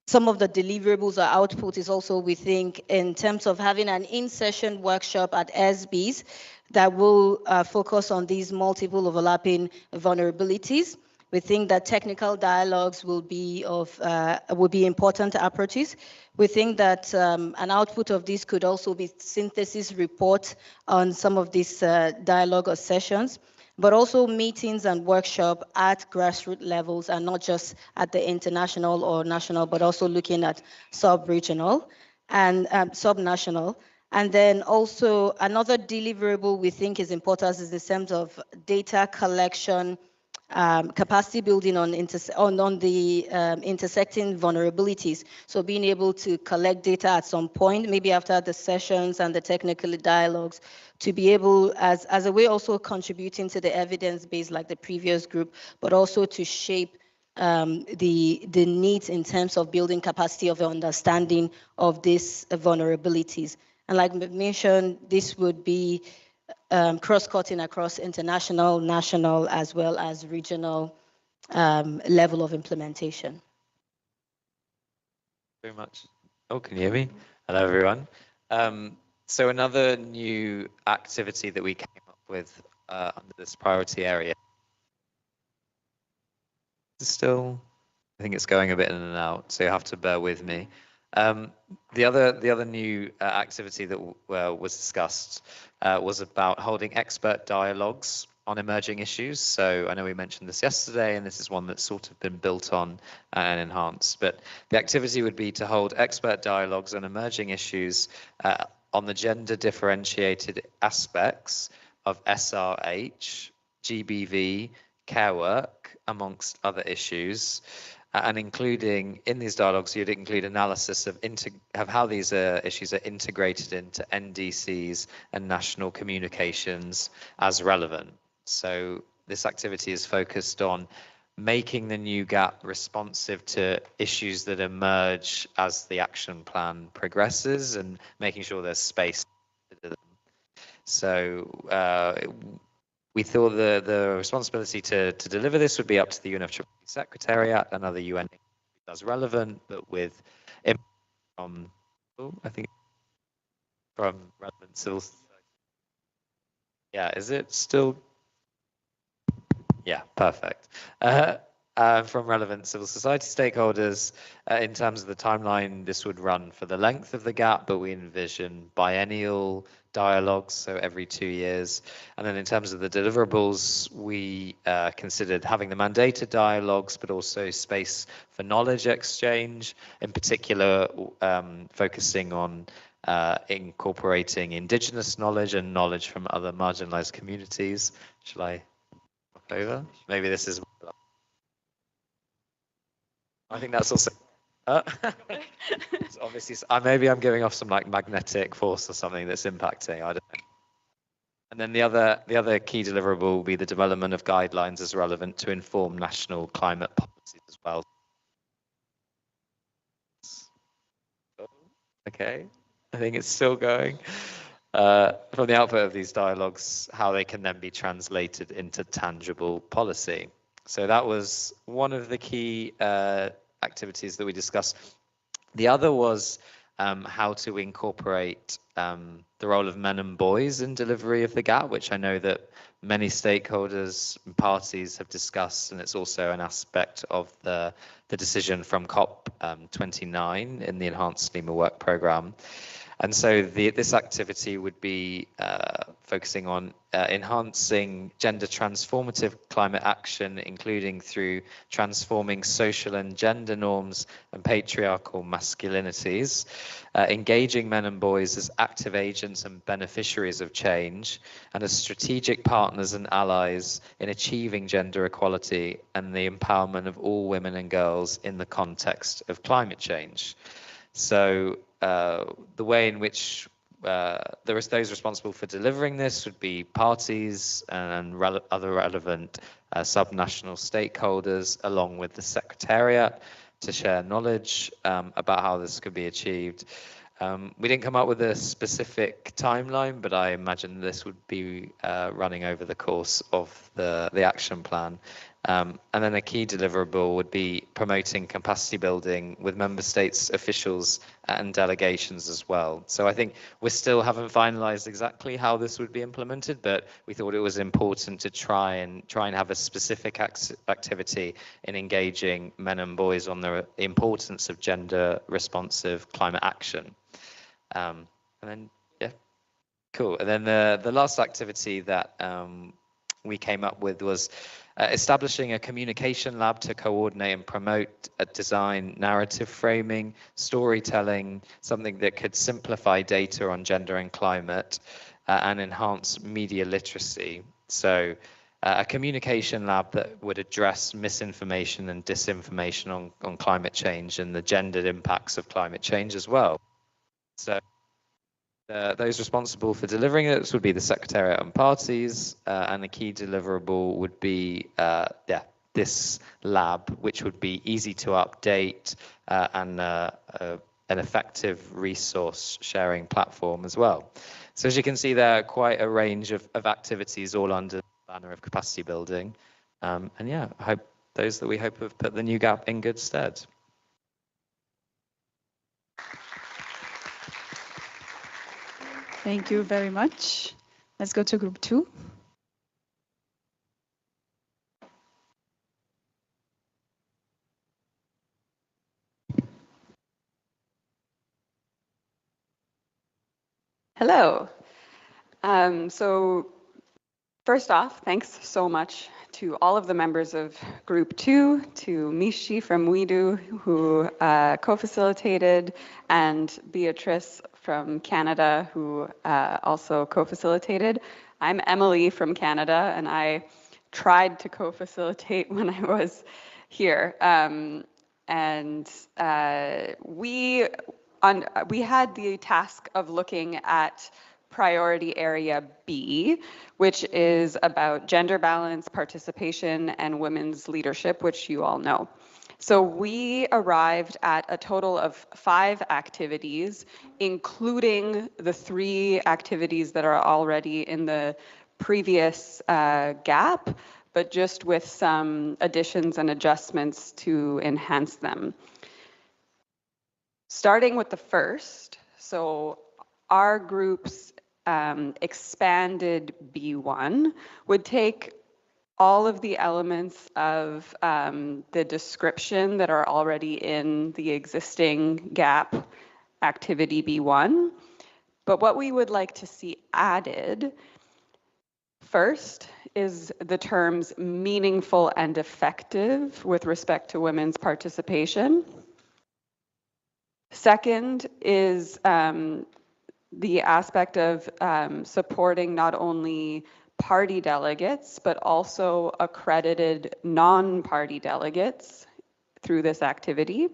some of the deliverables or output is also, we think, in terms of having an in-session workshop at SBs that will focus on these multiple overlapping vulnerabilities. We think that technical dialogues will be important approaches. We think that an output of this could also be synthesis report on some of these dialogue or sessions, but also meetings and workshop at grassroots levels, and not just at the international or national, but also looking at sub-regional and sub-national. And then also another deliverable we think is important is in terms of data collection, capacity building on the intersecting vulnerabilities. So being able to collect data at some point, maybe after the sessions and the technical dialogues, to be able, as a way also contributing to the evidence base like the previous group, but also to shape the needs in terms of building capacity of understanding of these vulnerabilities. And like mentioned, this would be cross-cutting across international, national, as well as regional level of implementation. Very much. Oh, can you hear me? Hello, everyone. So another new activity that we came up with under this priority area. Still, I think it's going a bit in and out, so you have to bear with me. The other new activity that was discussed was about holding expert dialogues on emerging issues. So I know we mentioned this yesterday, and this is one that's sort of been built on and enhanced. But the activity would be to hold expert dialogues on emerging issues on the gender differentiated aspects of SRH, GBV, care work, amongst other issues. And including in these dialogues, you'd include analysis of how these issues are integrated into NDCs and national communications as relevant. So this activity is focused on making the new GAP responsive to issues that emerge as the action plan progresses, and making sure there's space to them. So we thought the responsibility to deliver this would be up to the UNFCCC Secretariat and other UN as relevant, but with input from, I think, from relevant civil society. Yeah, is it still? Yeah, perfect. From relevant civil society stakeholders. In terms of the timeline, this would run for the length of the GAP, but we envision biennial dialogues, so every 2 years. And then in terms of the deliverables, we considered having the mandated dialogues, but also space for knowledge exchange, in particular focusing on incorporating indigenous knowledge and knowledge from other marginalized communities. Shall I walk over? Maybe this is... I think that's also... obviously, maybe I'm giving off some like magnetic force or something that's impacting. I don't know. And then the other key deliverable will be the development of guidelines as relevant to inform national climate policies as well. Okay, I think it's still going. From the output of these dialogues, how they can then be translated into tangible policy. So that was one of the key activities that we discussed. The other was how to incorporate the role of men and boys in delivery of the GAP, which I know that many stakeholders and parties have discussed, and it's also an aspect of the decision from COP29 in the Enhanced Lima Work Programme. And so this activity would be focusing on enhancing gender transformative climate action, including through transforming social and gender norms and patriarchal masculinities, engaging men and boys as active agents and beneficiaries of change, and as strategic partners and allies in achieving gender equality and the empowerment of all women and girls in the context of climate change. So the way in which those responsible for delivering this would be parties and other relevant subnational stakeholders, along with the Secretariat, to share knowledge about how this could be achieved. We didn't come up with a specific timeline, but I imagine this would be running over the course of the action plan. And then a key deliverable would be promoting capacity building with member states, officials and delegations as well. So I think we still haven't finalized exactly how this would be implemented, but we thought it was important to try and have a specific activity in engaging men and boys on the importance of gender responsive climate action. And then, yeah, cool. And then the last activity that we came up with was establishing a communication lab to coordinate and promote a design narrative framing, storytelling, something that could simplify data on gender and climate and enhance media literacy. So a communication lab that would address misinformation and disinformation on climate change and the gendered impacts of climate change as well. So those responsible for delivering it would be the Secretariat and parties, and the key deliverable would be this lab, which would be easy to update and an effective resource sharing platform as well. So as you can see, there are quite a range of activities all under the banner of capacity building. And yeah, I hope those that we hope have put the new GAP in good stead. Thank you very much. Let's go to group 2. Hello. So first off, thanks so much to all of the members of Group 2, to Mishi from WeDo, who co-facilitated, and Beatrice from Canada, who also co-facilitated. I'm Emily from Canada, and I tried to co-facilitate when I was here. We had the task of looking at priority area B, which is about gender balance, participation, and women's leadership, which you all know. So we arrived at a total of 5 activities, including the 3 activities that are already in the previous GAP, but just with some additions and adjustments to enhance them. Starting with the first, so our group's expanded B1 would take all of the elements of the description that are already in the existing GAP activity B1. But what we would like to see added first is the terms meaningful and effective with respect to women's participation. Second is the aspect of supporting not only party delegates, but also accredited non-party delegates through this activity.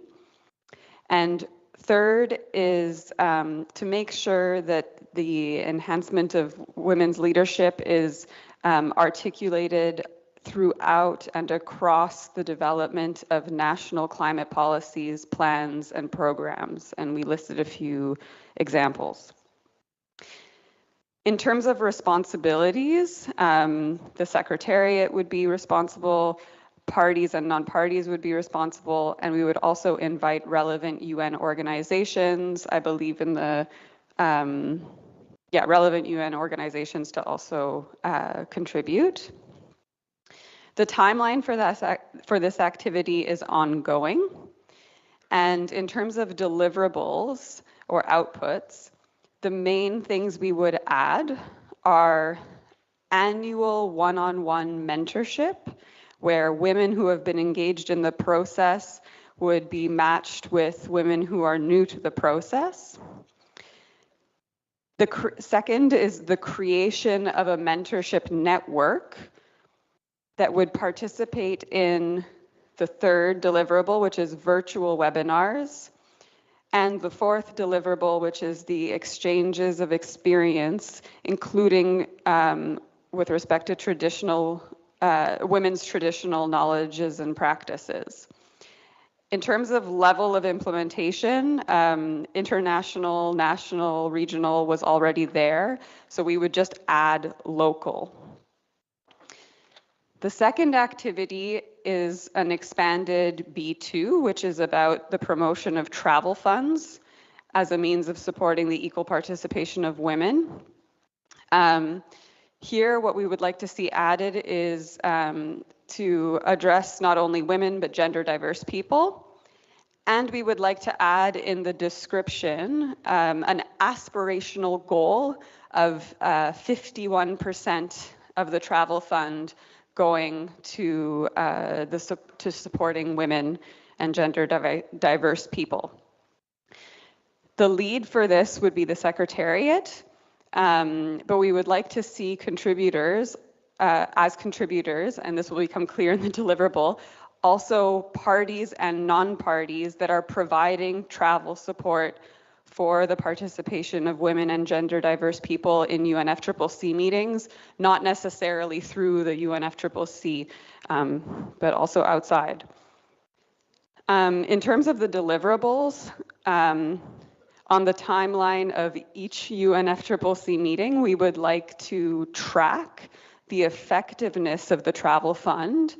And third is to make sure that the enhancement of women's leadership is articulated throughout and across the development of national climate policies, plans, and programs. And we listed a few examples. In terms of responsibilities, the Secretariat would be responsible. parties and non-parties would be responsible, and we would also invite relevant UN organizations, I believe in the, relevant UN organizations to also contribute. The timeline for this activity is ongoing, and in terms of deliverables or outputs, the main things we would add are annual one-on-one mentorship, where women who have been engaged in the process would be matched with women who are new to the process. The second is the creation of a mentorship network that would participate in the third deliverable, which is virtual webinars, and the fourth deliverable, which is the exchanges of experience, including with respect to traditional women's traditional knowledges and practices. In terms of level of implementation, international, national, regional was already there, so we would just add local. The second activity is an expanded B2, which is about the promotion of travel funds as a means of supporting the equal participation of women. Here, what we would like to see added is to address not only women, but gender diverse people. And we would like to add in the description an aspirational goal of 51% of the travel fund going to supporting women and gender diverse people. The lead for this would be the Secretariat, but we would like to see contributors as contributors, and this will become clear in the deliverable, also parties and non-parties that are providing travel support for the participation of women and gender diverse people in UNFCCC meetings, not necessarily through the UNFCCC, but also outside. In terms of the deliverables, on the timeline of each UNFCCC meeting, we would like to track the effectiveness of the travel fund,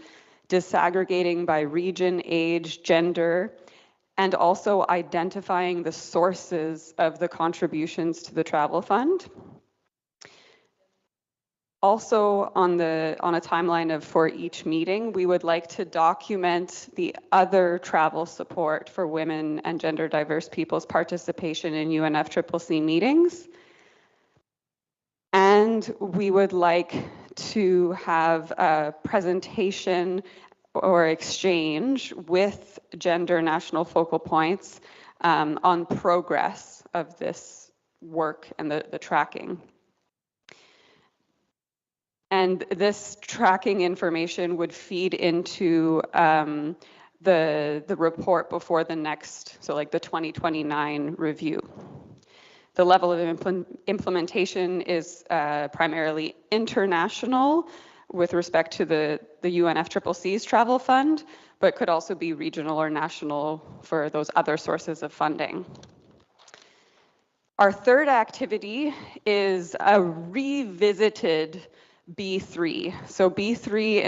disaggregating by region, age, gender, and also identifying the sources of the contributions to the travel fund. Also on a timeline for each meeting, we would like to document the other travel support for women and gender diverse people's participation in UNFCCC meetings. And we would like to have a presentation or exchange with gender national focal points on progress of this work and the tracking. And this tracking information would feed into the report before the next, so like the 2029 review. The level of implementation is primarily international with respect to the UNFCCC's travel fund, but could also be regional or national for those other sources of funding. Our third activity is a revisited B3. So B3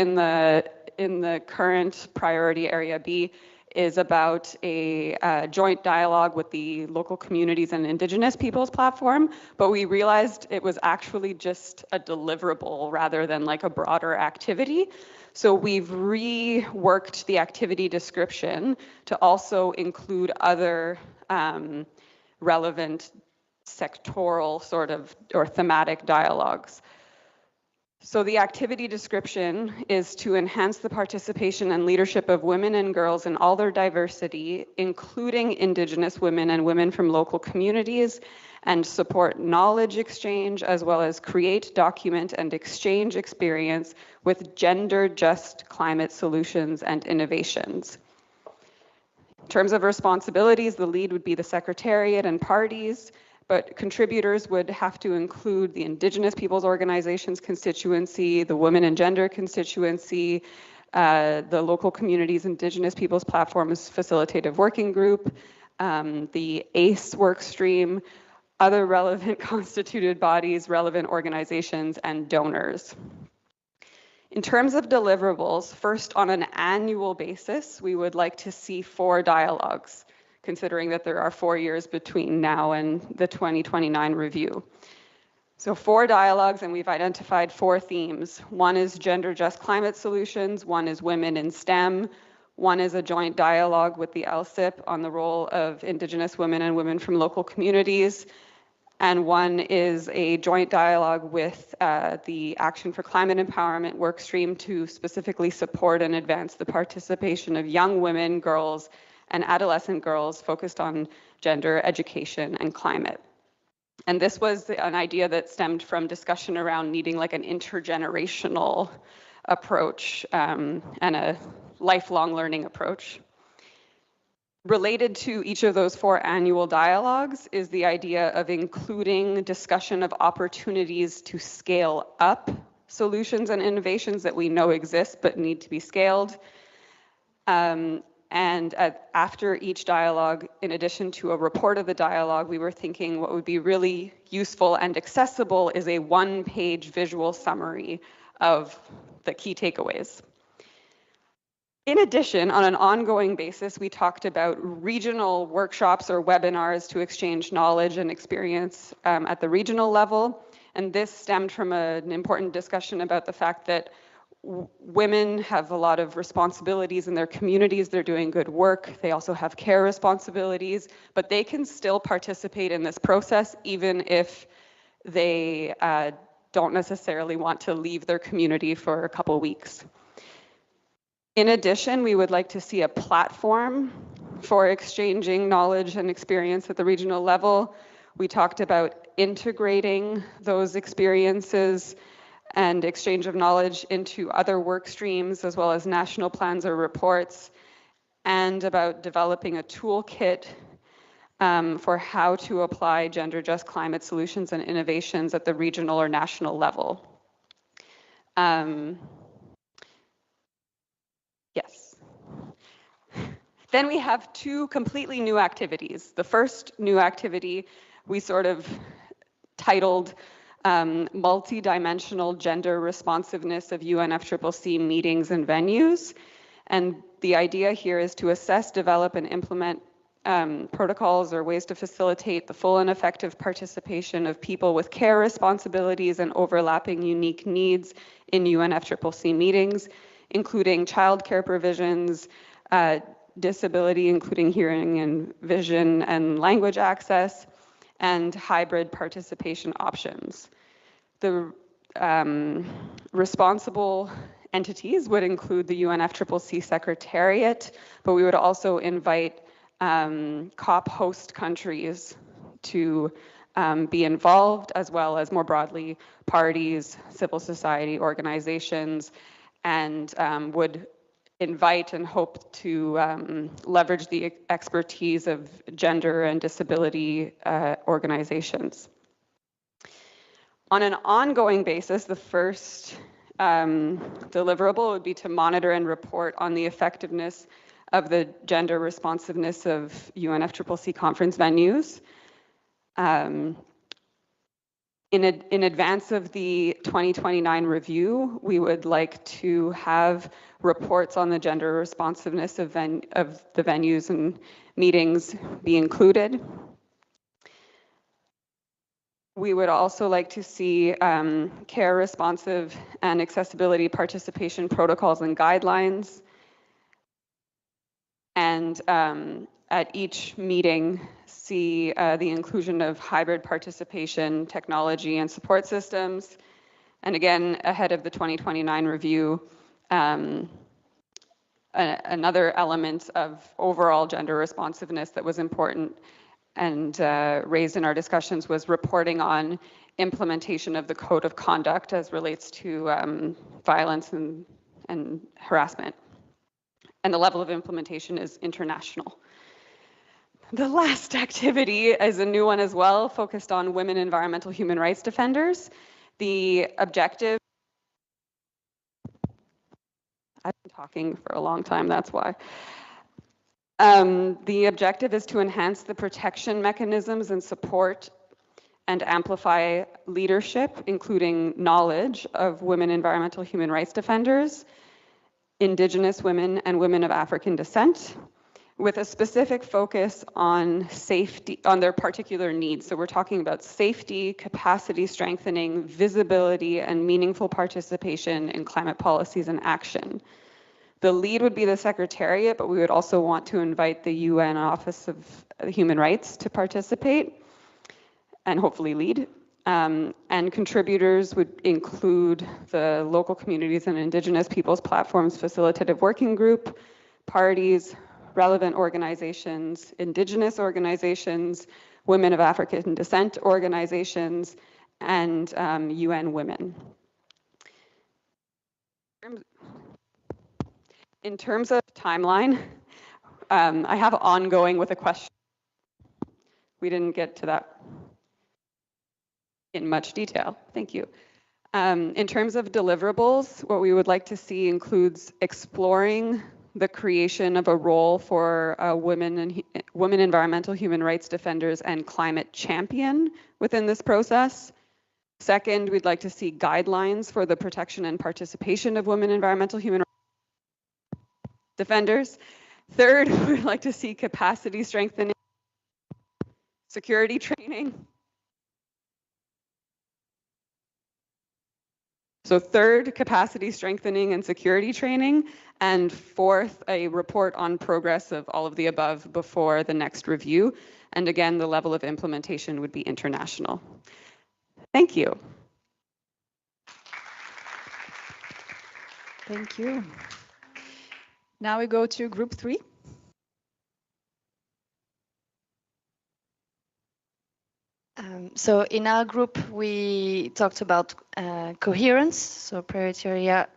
in the current priority area B is about a joint dialogue with the local communities and Indigenous peoples platform, but we realized it was actually just a deliverable rather than like a broader activity. So we've reworked the activity description to also include other relevant sectoral sort of or thematic dialogues. So the activity description is to enhance the participation and leadership of women and girls in all their diversity, including Indigenous women and women from local communities, and support knowledge exchange, as well as create, document, and exchange experience with gender-just climate solutions and innovations. In terms of responsibilities, the lead would be the Secretariat and parties, but contributors would have to include the Indigenous Peoples Organizations constituency, the Women and Gender constituency, the local communities Indigenous Peoples Platforms Facilitative Working Group, the ACE work stream, other relevant constituted bodies, relevant organizations, and donors. In terms of deliverables, first on an annual basis, we would like to see 4 dialogues, considering that there are 4 years between now and the 2029 review. So 4 dialogues, and we've identified 4 themes. One is gender just climate solutions, one is women in STEM, one is a joint dialogue with the LSIP on the role of Indigenous women and women from local communities, and one is a joint dialogue with the Action for Climate Empowerment workstream to specifically support and advance the participation of young women, girls, and adolescent girls focused on gender, education, and climate. And this was an idea that stemmed from discussion around needing like an intergenerational approach and a lifelong learning approach. Related to each of those 4 annual dialogues is the idea of including discussion of opportunities to scale up solutions and innovations that we know exist but need to be scaled. After each dialogue, in addition to a report of the dialogue, we were thinking what would be really useful and accessible is a 1-page visual summary of the key takeaways. In addition, on an ongoing basis, we talked about regional workshops or webinars to exchange knowledge and experience at the regional level. And this stemmed from an important discussion about the fact that women have a lot of responsibilities in their communities. They're doing good work. They also have care responsibilities, but they can still participate in this process even if they don't necessarily want to leave their community for a couple weeks. In addition, we would like to see a platform for exchanging knowledge and experience at the regional level. We talked about integrating those experiences and exchange of knowledge into other work streams, as well as national plans or reports, and about developing a toolkit for how to apply gender just climate solutions and innovations at the regional or national level. Yes. Then we have 2 completely new activities. The first new activity we sort of titled Multi-Dimensional Gender Responsiveness of UNFCCC Meetings and Venues. And the idea here is to assess, develop, and implement protocols or ways to facilitate the full and effective participation of people with care responsibilities and overlapping unique needs in UNFCCC meetings, including childcare provisions, disability, including hearing and vision and language access, and hybrid participation options. The responsible entities would include the UNFCCC Secretariat, but we would also invite COP host countries to be involved, as well as more broadly parties, civil society organizations, and would invite and hope to leverage the expertise of gender and disability organizations. On an ongoing basis, the first deliverable would be to monitor and report on the effectiveness of the gender responsiveness of UNFCCC conference venues. In advance of the 2029 review, we would like to have reports on the gender responsiveness of the venues and meetings be included. We would also like to see care responsive and accessibility participation protocols and guidelines. And at each meeting, see the inclusion of hybrid participation, technology, and support systems. And again, ahead of the 2029 review, another element of overall gender responsiveness that was important and raised in our discussions was reporting on implementation of the code of conduct as relates to violence and harassment. And the level of implementation is international. The last activity is a new one as well, focused on women environmental human rights defenders. The objective, I've been talking for a long time, that's why. The objective is to enhance the protection mechanisms and support and amplify leadership, including knowledge of women environmental human rights defenders, Indigenous women, and women of African descent, with a specific focus on safety, on their particular needs. So we're talking about safety, capacity strengthening, visibility, and meaningful participation in climate policies and action. The lead would be the Secretariat, but we would also want to invite the UN Office of Human Rights to participate and hopefully lead. And contributors would include the local communities and Indigenous Peoples Platforms Facilitative Working Group, parties, relevant organizations, Indigenous organizations, women of African descent organizations, and UN Women. In terms of timeline, I have ongoing with a question. We didn't get to that in much detail. Thank you. In terms of deliverables, what we would like to see includes exploring the creation of a role for women environmental human rights defenders and climate champion within this process. Second, we'd like to see guidelines for the protection and participation of women environmental human rights defenders. Third, we'd like to see capacity strengthening, security training. So third, capacity strengthening and security training. And fourth, a report on progress of all of the above before the next review. And again, the level of implementation would be international. Thank you. Thank you. Now we go to group 3. So in our group, we talked about coherence, so priority area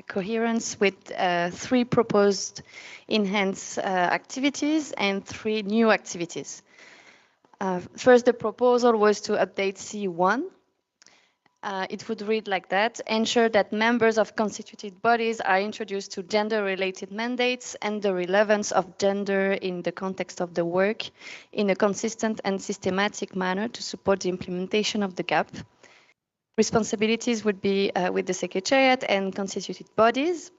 coherence with 3 proposed enhanced activities and 3 new activities. First, the proposal was to update C1. It would read like that: ensure that members of constituted bodies are introduced to gender-related mandates and the relevance of gender in the context of the work in a consistent and systematic manner to support the implementation of the GAP. Responsibilities would be with the Secretariat and constituted bodies.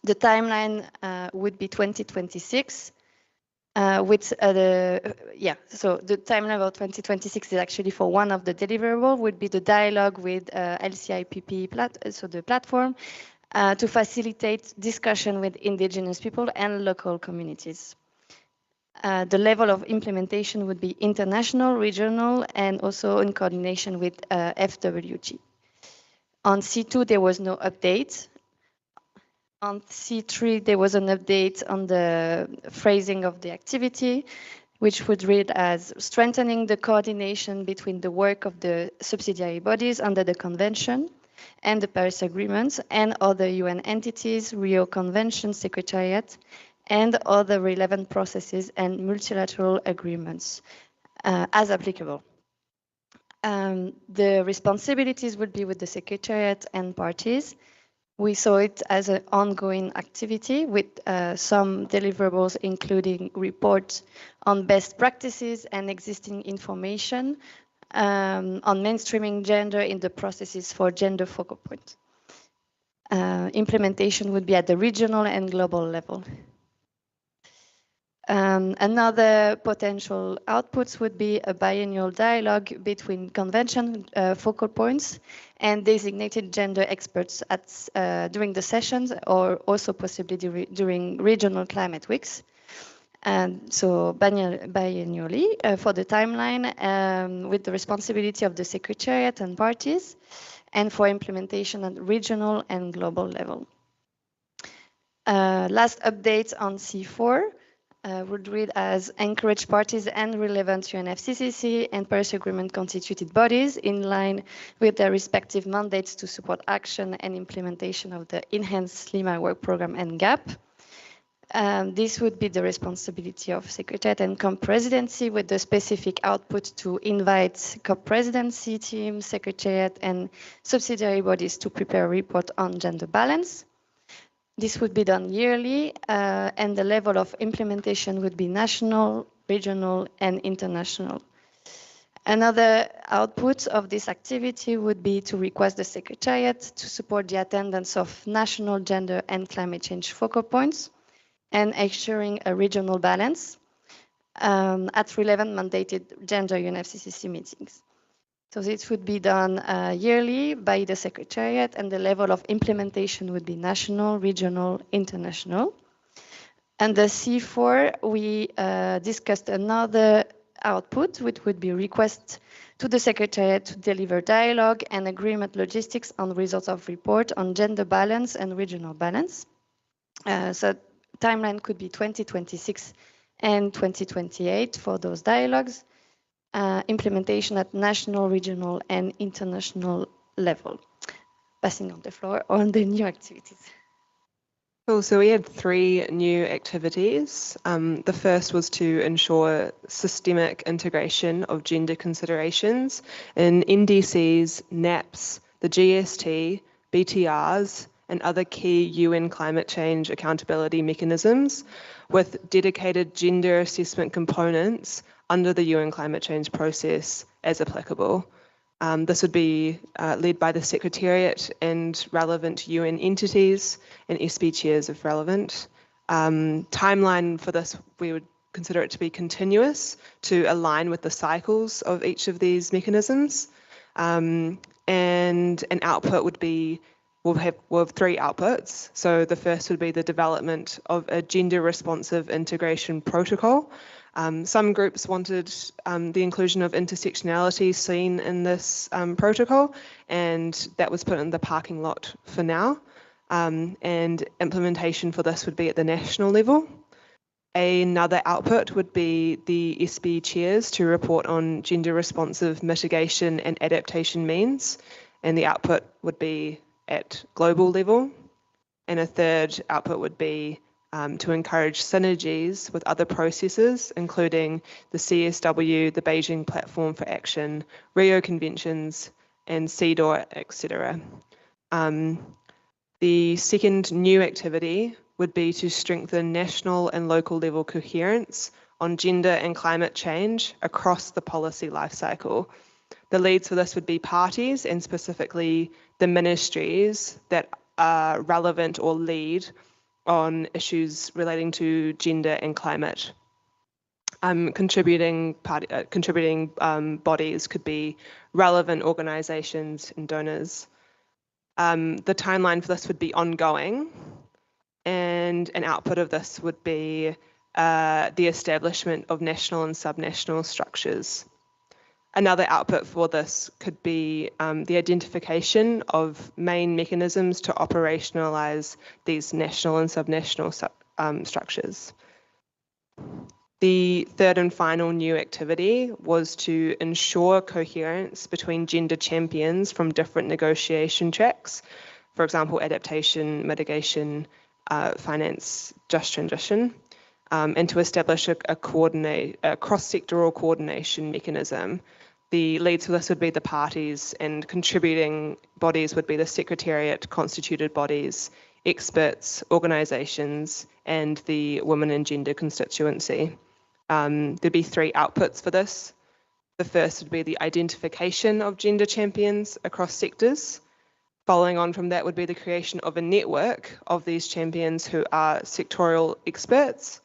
The timeline would be 2026. So the timeline of 2026 is actually for one of the deliverables, would be the dialogue with LCIPP, so the platform, to facilitate discussion with Indigenous people and local communities. The level of implementation would be international, regional, and also in coordination with FWG. On C2, there was no update. On C3, there was an update on the phrasing of the activity, which would read as strengthening the coordination between the work of the subsidiary bodies under the Convention and the Paris Agreement and other UN entities, Rio Convention Secretariat, and other relevant processes and multilateral agreements as applicable. The responsibilities would be with the Secretariat and parties. We saw it as an ongoing activity with some deliverables, including reports on best practices and existing information on mainstreaming gender in the processes for gender focal points. Implementation would be at the regional and global level. Another potential outputs would be a biennial dialogue between convention focal points and designated gender experts during the sessions, or also possibly during regional climate weeks. So biennially for the timeline with the responsibility of the Secretariat and parties, and for implementation at regional and global level. Last update on C4. Would read as encourage parties and relevant UNFCCC and Paris Agreement constituted bodies in line with their respective mandates to support action and implementation of the enhanced Lima work program and GAP. This would be the responsibility of Secretariat and COP presidency, with the specific output to invite COP presidency team, Secretariat and subsidiary bodies to prepare a report on gender balance. This would be done yearly, and the level of implementation would be national, regional, and international. Another output of this activity would be to request the Secretariat to support the attendance of national gender and climate change focal points and ensuring a regional balance at relevant mandated gender UNFCCC meetings. So this would be done yearly by the Secretariat, and the level of implementation would be national, regional, international. And the C4, we discussed another output, which would be request to the Secretariat to deliver dialogue and agreement logistics on results of report on gender balance and regional balance. So timeline could be 2026 and 2028 for those dialogues. Implementation at national, regional, and international level. Passing on the floor on the new activities. Cool. So we had 3 new activities. The first was to ensure systemic integration of gender considerations in NDCs, NAPs, the GST, BTRs, and other key UN climate change accountability mechanisms with dedicated gender assessment components under the UN climate change process as applicable. This would be led by the Secretariat and relevant UN entities and SB chairs if relevant. Timeline for this, we would consider it to be continuous to align with the cycles of each of these mechanisms. And an output would be, we'll have 3 outputs. So the first would be the development of a gender responsive integration protocol. Some groups wanted the inclusion of intersectionality seen in this protocol, and that was put in the parking lot for now. And implementation for this would be at the national level. Another output would be the SB chairs to report on gender responsive mitigation and adaptation means, and the output would be at global level. And a third output would be to encourage synergies with other processes, including the CSW, the Beijing Platform for Action, Rio Conventions, and CEDAW, etc. The second new activity would be to strengthen national and local level coherence on gender and climate change across the policy lifecycle. The leads for this would be parties and specifically the ministries that are relevant or lead on issues relating to gender and climate. Contributing bodies could be relevant organisations and donors. The timeline for this would be ongoing, and an output of this would be the establishment of national and subnational structures. Another output for this could be the identification of main mechanisms to operationalise these national and subnational structures. The third and final new activity was to ensure coherence between gender champions from different negotiation tracks, for example, adaptation, mitigation, finance, just transition, and to establish a cross-sectoral coordination mechanism. The leads for this would be the parties, and contributing bodies would be the Secretariat, constituted bodies, experts, organisations, and the Women and Gender constituency. There'd be 3 outputs for this. The first would be the identification of gender champions across sectors. Following on from that would be the creation of a network of these champions who are sectorial experts.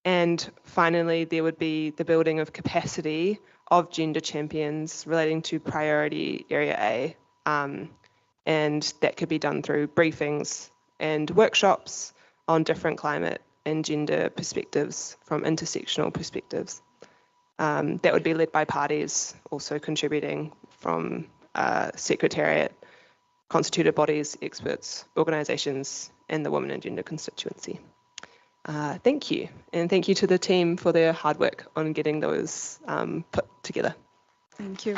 And finally, there would be the building of capacity of gender champions relating to priority area A. And that could be done through briefings and workshops on different climate and gender perspectives from intersectional perspectives. That would be led by parties, also contributing from Secretariat, constituted bodies, experts, organisations, and the Women and Gender constituency. Thank you, and thank you to the team for their hard work on getting those put together. Thank you.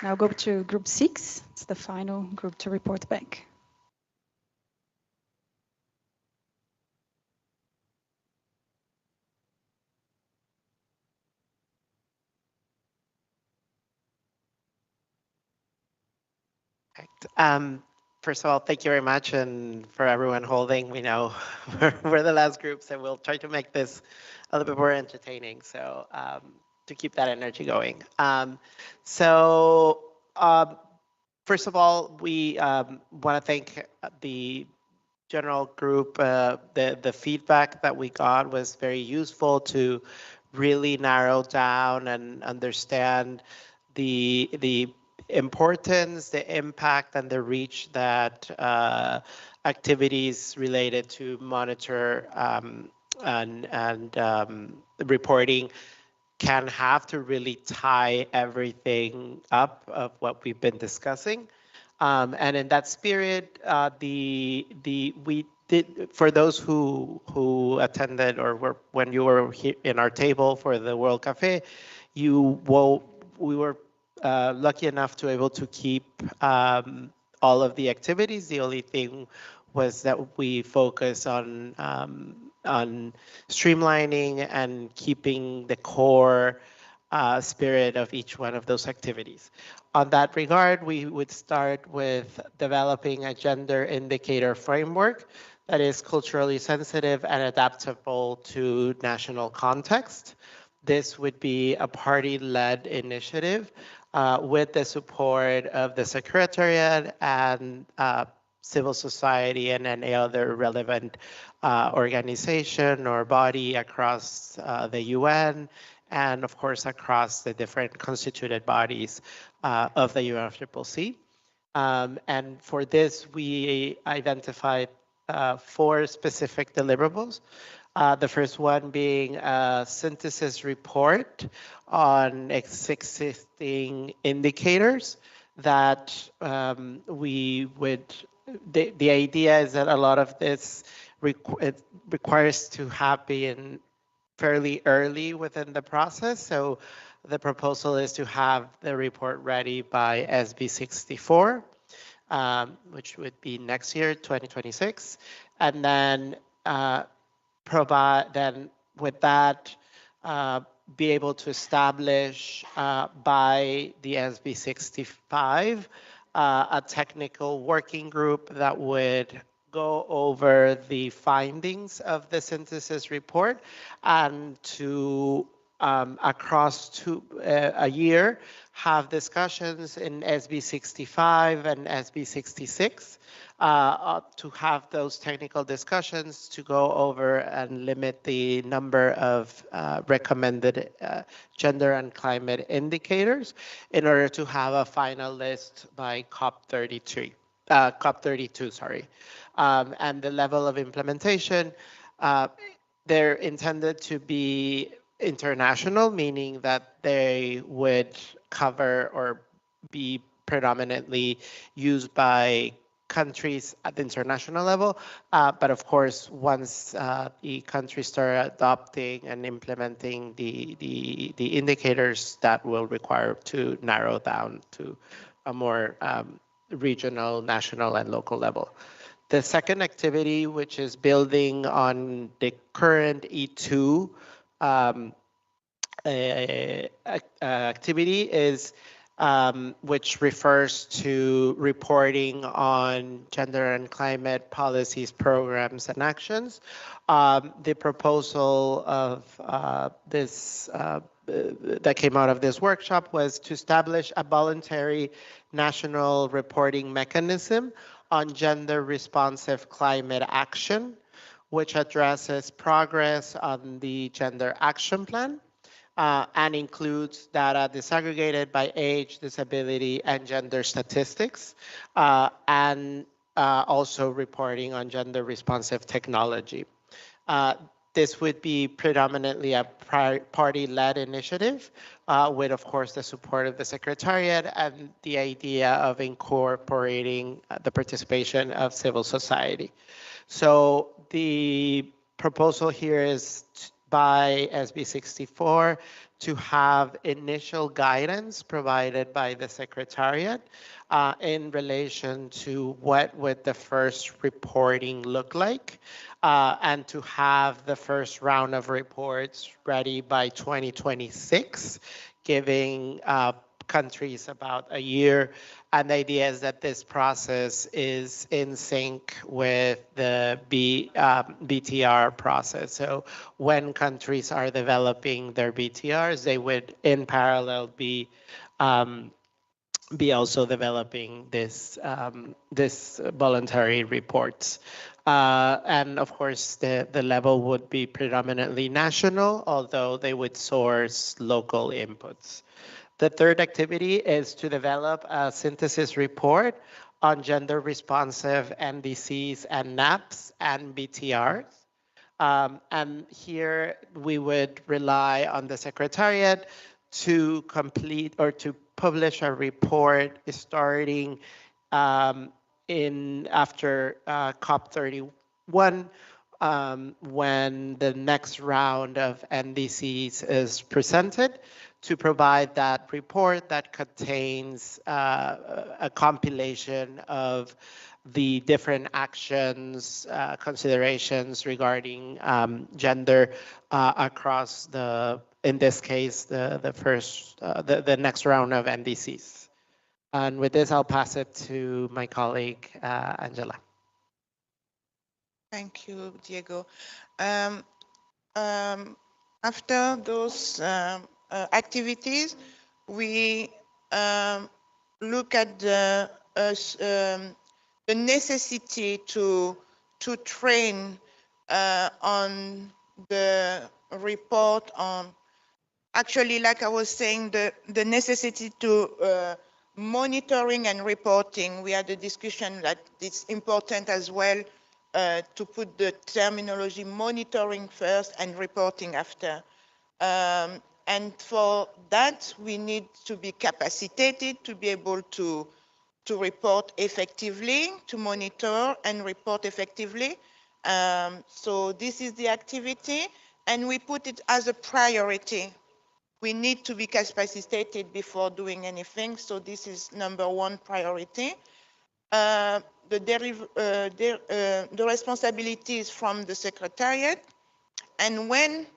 Now go to group 6. It's the final group to report back. Perfect. First of all, thank you very much, and for everyone holding. We know we're the last group, so we'll try to make this a little bit more entertaining. So to keep that energy going. First of all, we want to thank the general group. The feedback that we got was very useful to really narrow down and understand the importance, the impact, and the reach that activities related to monitor and reporting can have to really tie everything up of what we've been discussing. And in that spirit, we did, for those who attended or were when you were here in our table for the World Cafe, we were lucky enough to able to keep all of the activities. The only thing was that we focus on streamlining and keeping the core spirit of each one of those activities. On that regard, we would start with developing a gender indicator framework that is culturally sensitive and adaptable to national context. This would be a party-led initiative with the support of the Secretariat and civil society and any other relevant organization or body across the UN, and of course across the different constituted bodies of the UNFCCC. And for this, we identified 4 specific deliverables. The first one being a synthesis report on existing indicators that we would, the idea is that a lot of this it requires to happen fairly early within the process. So the proposal is to have the report ready by SB64, which would be next year, 2026. And then with that, be able to establish by the SB65 a technical working group that would go over the findings of the synthesis report and to across a year have discussions in SB65 and SB66 to have those technical discussions to go over and limit the number of recommended gender and climate indicators in order to have a final list by COP32, sorry. And the level of implementation, they're intended to be international, meaning that they would cover or be predominantly used by countries at the international level. But of course, once the countries start adopting and implementing the indicators, that will require to narrow down to a more regional, national, and local level. The second activity, which is building on the current E2 activity, is which refers to reporting on gender and climate policies, programs, and actions. The proposal of this that came out of this workshop was to establish a voluntary national reporting mechanism on gender responsive climate action, which addresses progress on the gender action plan and includes data disaggregated by age, disability, and gender statistics, and also reporting on gender responsive technology. This would be predominantly a party-led initiative with, of course, the support of the Secretariat and the idea of incorporating the participation of civil society. So the proposal here is by SB64 to have initial guidance provided by the Secretariat in relation to what would the first reporting look like, and to have the first round of reports ready by 2026, giving countries about a year. And the idea is that this process is in sync with the BTR process. So when countries are developing their BTRs, they would in parallel be also developing this voluntary reports. And of course, the level would be predominantly national, although they would source local inputs. The third activity is to develop a synthesis report on gender responsive NDCs and NAPs and BTRs. And here we would rely on the Secretariat to complete or to publish a report starting after COP31 when the next round of NDCs is presented, to provide that report that contains a compilation of the different actions, considerations regarding gender across in this case, the next round of NDCs. And with this, I'll pass it to my colleague, Angela. Thank you, Diego. After those activities, we look at the necessity to train on the report on, actually, like I was saying, the necessity to monitoring and reporting. We had a discussion that it's important as well to put the terminology monitoring first and reporting after. And for that, we need to be capacitated to be able to report effectively, to monitor and report effectively. So this is the activity, and we put it as a priority. We need to be capacitated before doing anything, so this is #1 priority. The responsibility is from the Secretariat, and when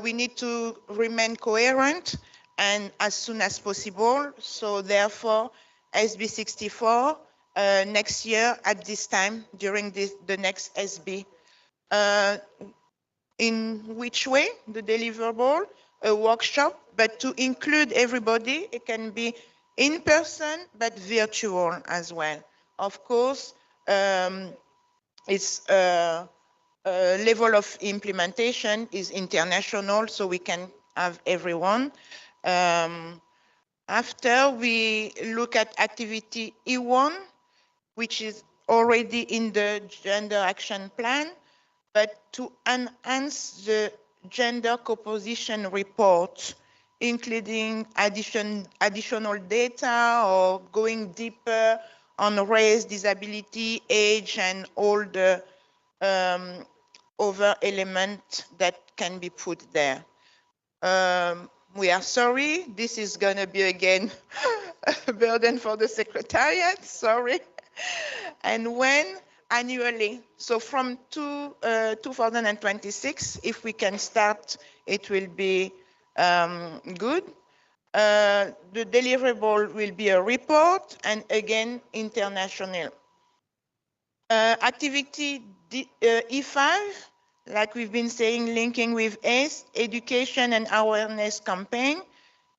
we need to remain coherent and as soon as possible. So therefore, SB 64 next year at this time during the next SB. In which way? The deliverable, a workshop, but to include everybody. It can be in person, but virtual as well. Of course, its level of implementation is international, so we can have everyone. After we look at activity E1, which is already in the gender action plan, but to enhance the gender composition report, including additional data or going deeper on race, disability, age, and all the other elements that can be put there. We are sorry, this is going to be again a burden for the Secretariat, sorry. And when? Annually. So from 2026, if we can start, it will be good. The deliverable will be a report, and again, international. Activity E5, like we've been saying, linking with ACE, education and awareness campaign.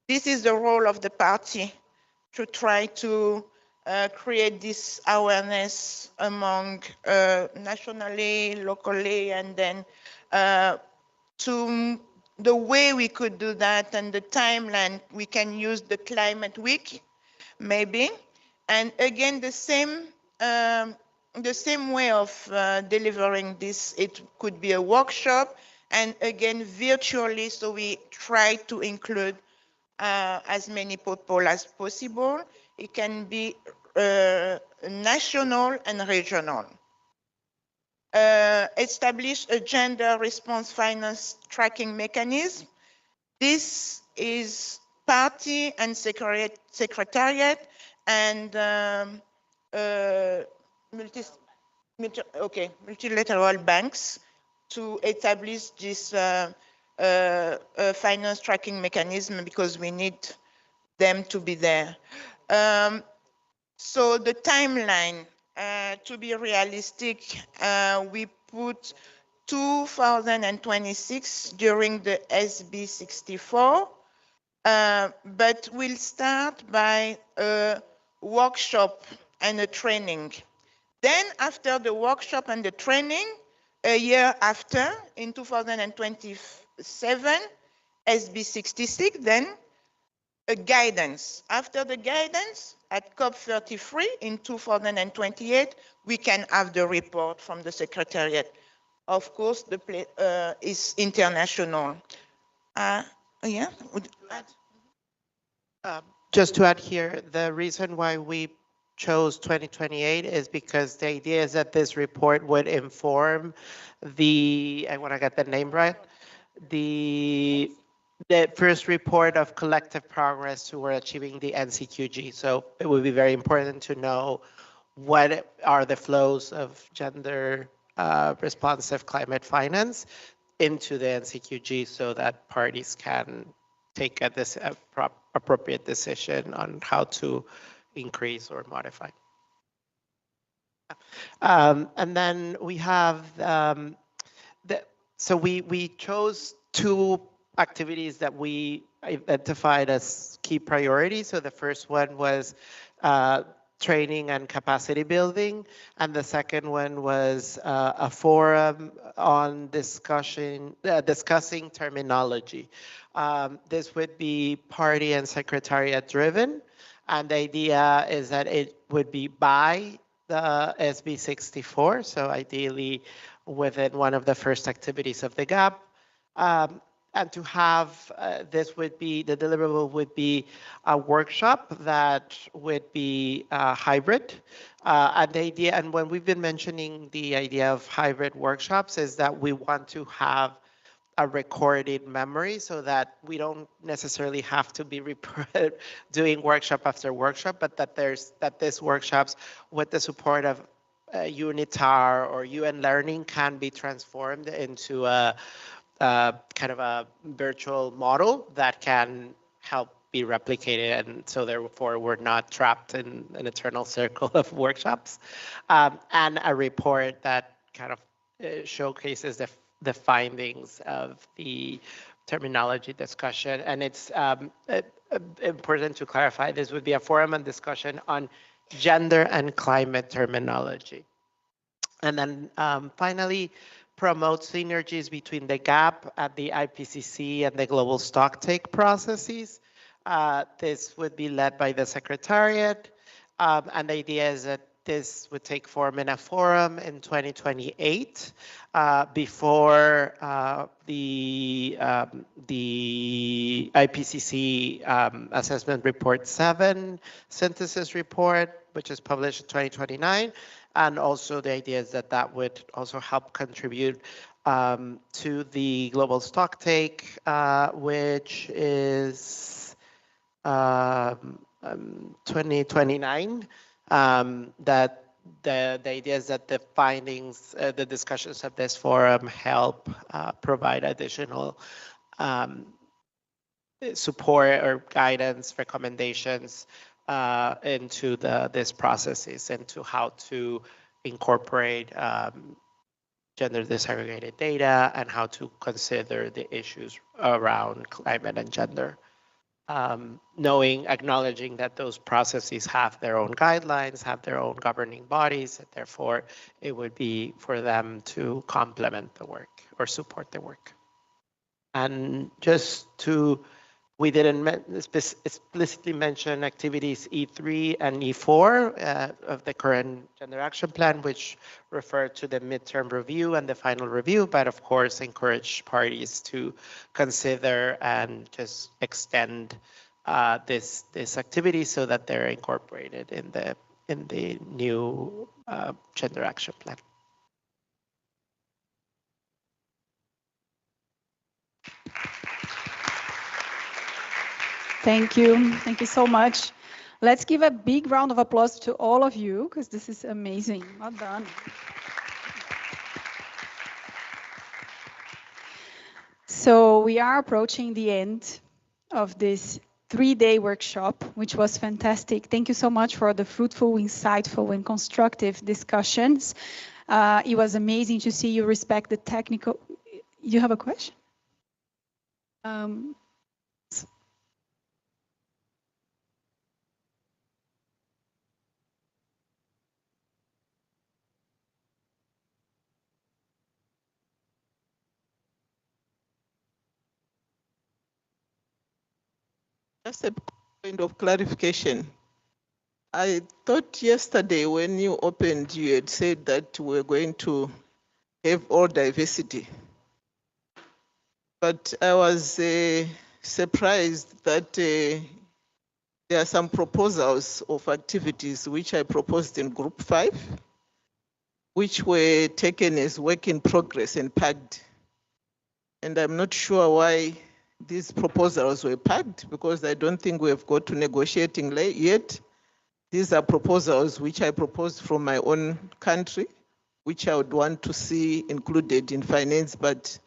This is the role of the party to try to create this awareness among nationally, locally, and then to the way we could do that and the timeline. We can use the climate week, maybe, and again the same way of delivering this. It could be a workshop, and again virtually. So we try to include as many people as possible. It can be national and regional. Establish a gender response finance tracking mechanism. This is party and secretariat and multilateral banks to establish this finance tracking mechanism, because we need them to be there. So the timeline, to be realistic, we put 2026 during the SB 64, but we'll start by a workshop and a training. Then after the workshop and the training, a year after, in 2027, SB 66, then a guidance. After the guidance, at COP33 in 2028, we can have the report from the Secretariat. Of course, the play is international. Yeah. Just to add here, the reason why we chose 2028 is because the idea is that this report would inform the, I want to get the name right, the first report of collective progress toward achieving the NCQG. So it would be very important to know what are the flows of gender responsive climate finance into the NCQG so that parties can take a appropriate decision on how to increase or modify. And then we have, so we chose two activities that we identified as key priorities. So the first one was training and capacity building, and the second one was a forum on discussing terminology. This would be party and secretariat driven, and the idea is that it would be by the SB 64, so ideally within one of the first activities of the GAP. And to have this would be, the deliverable would be a workshop that would be hybrid. And the idea, and when we've been mentioning the idea of hybrid workshops, is that we want to have a recorded memory so that we don't necessarily have to be doing workshop after workshop, but that these workshops with the support of UNITAR or UN Learning can be transformed into a kind of a virtual model that can help be replicated, and so therefore we're not trapped in an eternal circle of workshops, and a report that kind of showcases the findings of the terminology discussion. And it's important to clarify, this would be a forum and discussion on gender and climate terminology. And then finally, promote synergies between the GAP at the IPCC and the global stocktake processes. This would be led by the Secretariat, and the idea is that this would take form in a forum in 2028 before the IPCC Assessment Report 7 synthesis report, which is published in 2029. And also the idea is that that would also help contribute to the global stocktake, which is 2029. That the idea is that the findings, the discussions of this forum help provide additional support or guidance, recommendations into these processes, into how to incorporate gender disaggregated data and how to consider the issues around climate and gender. Acknowledging that those processes have their own guidelines, have their own governing bodies, and therefore it would be for them to complement the work or support the work. And just to, we didn't explicitly mention activities E3 and E4 of the current Gender Action Plan, which refer to the midterm review and the final review, but of course encourage parties to consider and just extend this activity so that they're incorporated in the new Gender Action Plan. Thank you. Thank you so much. Let's give a big round of applause to all of you, because this is amazing. Well done. So we are approaching the end of this 3-day workshop, which was fantastic. Thank you so much for the fruitful, insightful, and constructive discussions. It was amazing to see you respect the technical. You have a question? Just a point of clarification. I thought yesterday when you opened, you had said that we're going to have all diversity. But I was surprised that there are some proposals of activities which I proposed in group 5, which were taken as work in progress and packed. And I'm not sure why these proposals were packed, because I don't think we have got to negotiating yet. These are proposals which I proposed from my own country, which I would want to see included in finance, but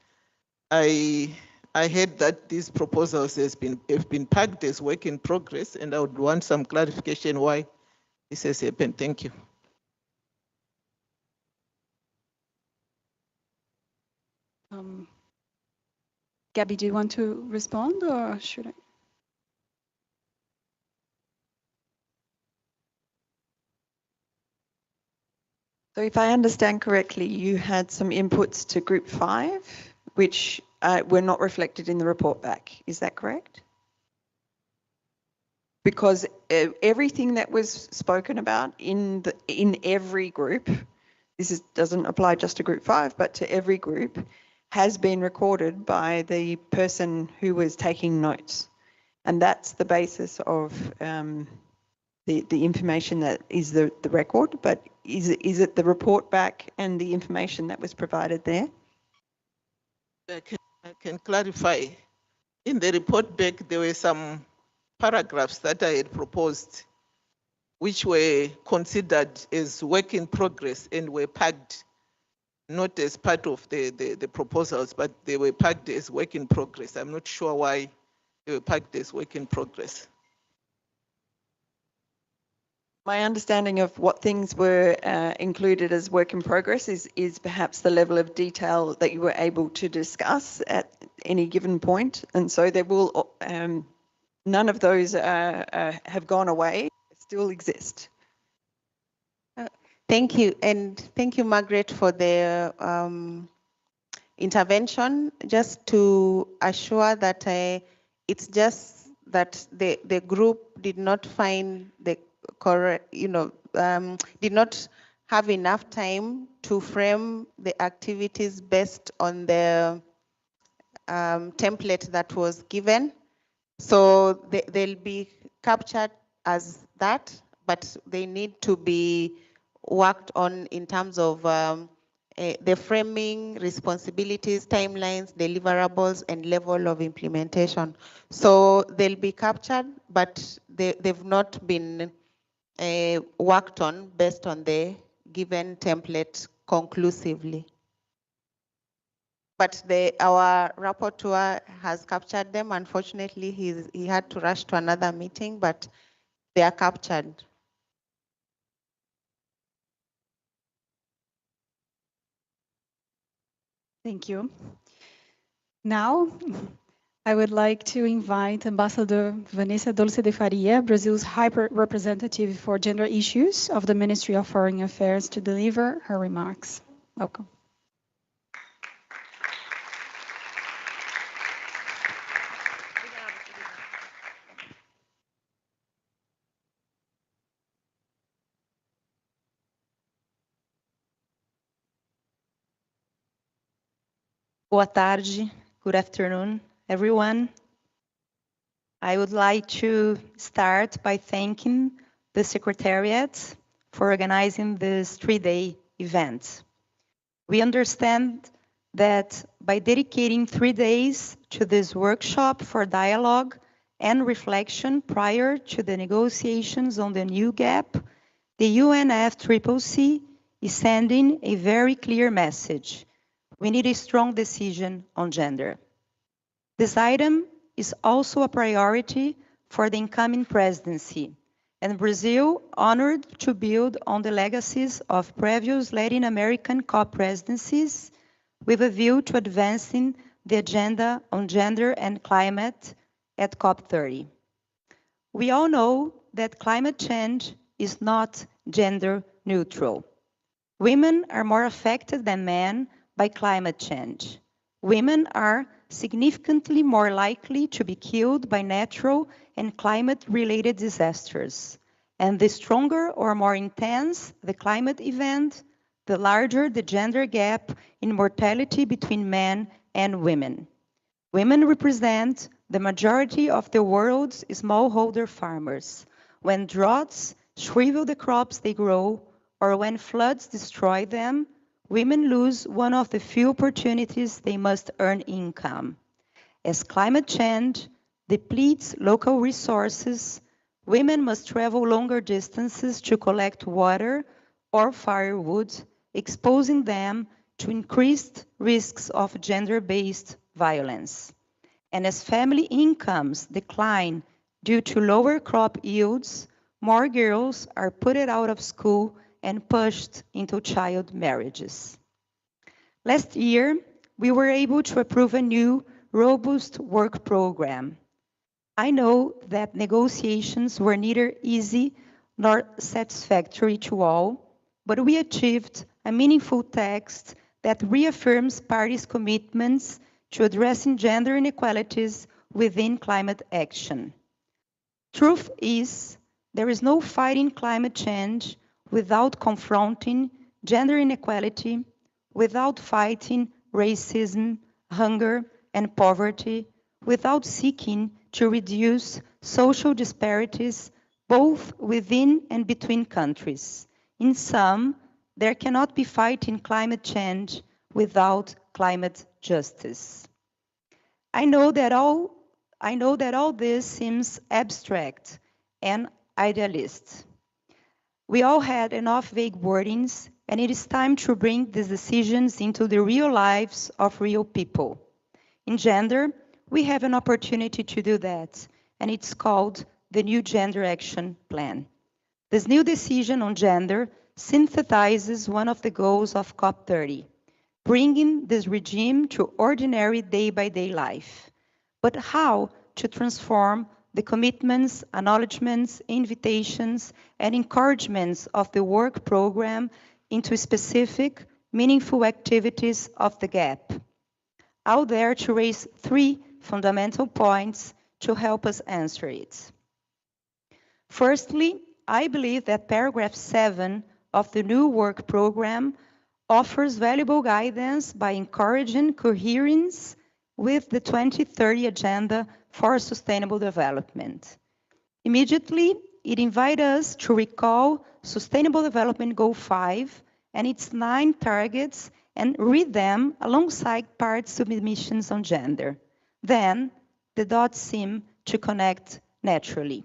I heard that these proposals have been packed as work in progress, and I would want some clarification why this has happened. Thank you. Gabby, do you want to respond, or should I? So if I understand correctly, you had some inputs to group 5, which were not reflected in the report back. Is that correct? Because everything that was spoken about in every group, doesn't apply just to group 5, but to every group, has been recorded by the person who was taking notes. And that's the basis of the information that is the record, but is it the report back and the information that was provided there? I can clarify. In the report back, there were some paragraphs that I had proposed, which were considered as work in progress and were packed, not as part of the proposals, but they were packed as work in progress. I'm not sure why they were packed as work in progress. My understanding of what things were included as work in progress is perhaps the level of detail that you were able to discuss at any given point. And so there will, none of those have gone away, still exist. Thank you. And thank you, Margaret, for the intervention. Just to assure that it's just that the group did not find the correct, did not have enough time to frame the activities based on the template that was given. So they'll be captured as that, but they need to be worked on in terms of the framing, responsibilities, timelines, deliverables, and level of implementation. So they'll be captured, but they've not been worked on based on the given template conclusively. But our rapporteur has captured them. Unfortunately, he had to rush to another meeting, but they are captured. Thank you. Now, I would like to invite Ambassador Vanessa Dolce de Faria, Brazil's High Representative for Gender Issues of the Ministry of Foreign Affairs, to deliver her remarks. Welcome. Boa tarde, good afternoon, everyone. I would like to start by thanking the Secretariat for organizing this 3-day event. We understand that by dedicating 3 days to this workshop for dialogue and reflection prior to the negotiations on the new GAP, the UNFCCC is sending a very clear message. We need a strong decision on gender. This item is also a priority for the incoming presidency, and Brazil honored to build on the legacies of previous Latin American COP presidencies with a view to advancing the agenda on gender and climate at COP30. We all know that climate change is not gender neutral. Women are more affected than men by climate change. Women are significantly more likely to be killed by natural and climate-related disasters. And the stronger or more intense the climate event, the larger the gender gap in mortality between men and women. Women represent the majority of the world's smallholder farmers. When droughts shrivel the crops they grow, or when floods destroy them, women lose one of the few opportunities they must earn income. As climate change depletes local resources, women must travel longer distances to collect water or firewood, exposing them to increased risks of gender-based violence. And as family incomes decline due to lower crop yields, more girls are put out of school and pushed into child marriages. Last year, we were able to approve a new, robust work program. I know that negotiations were neither easy nor satisfactory to all, but we achieved a meaningful text that reaffirms parties' commitments to addressing gender inequalities within climate action. Truth is, there is no fighting climate change without confronting gender inequality, without fighting racism, hunger, and poverty, without seeking to reduce social disparities both within and between countries. In sum, there cannot be fighting climate change without climate justice. I know that all this seems abstract and idealist. We all had enough vague wordings, and it is time to bring these decisions into the real lives of real people. In gender, we have an opportunity to do that, and it's called the New Gender Action Plan. This new decision on gender synthesizes one of the goals of COP30, bringing this regime to ordinary day-by-day life. But how to transform the commitments, acknowledgements, invitations, and encouragements of the work program into specific, meaningful activities of the GAP. I'll dare to raise 3 fundamental points to help us answer it. Firstly, I believe that paragraph 7 of the new work program offers valuable guidance by encouraging coherence with the 2030 Agenda for Sustainable Development. Immediately, it invites us to recall Sustainable Development Goal 5 and its 9 targets and read them alongside part submissions on gender. Then, the dots seem to connect naturally.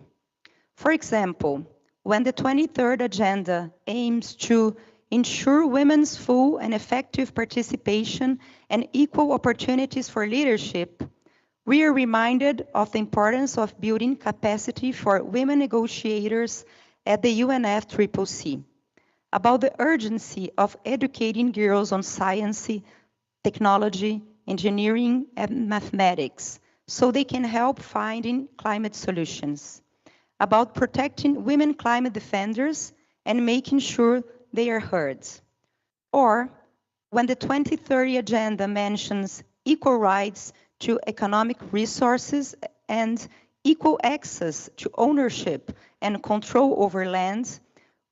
For example, when the 23rd Agenda aims to ensure women's full and effective participation and equal opportunities for leadership, we are reminded of the importance of building capacity for women negotiators at the UNFCCC, about the urgency of educating girls on science, technology, engineering, and mathematics, so they can help finding climate solutions, about protecting women climate defenders and making sure they are heard. Or when the 2030 Agenda mentions equal rights to economic resources and equal access to ownership and control over land,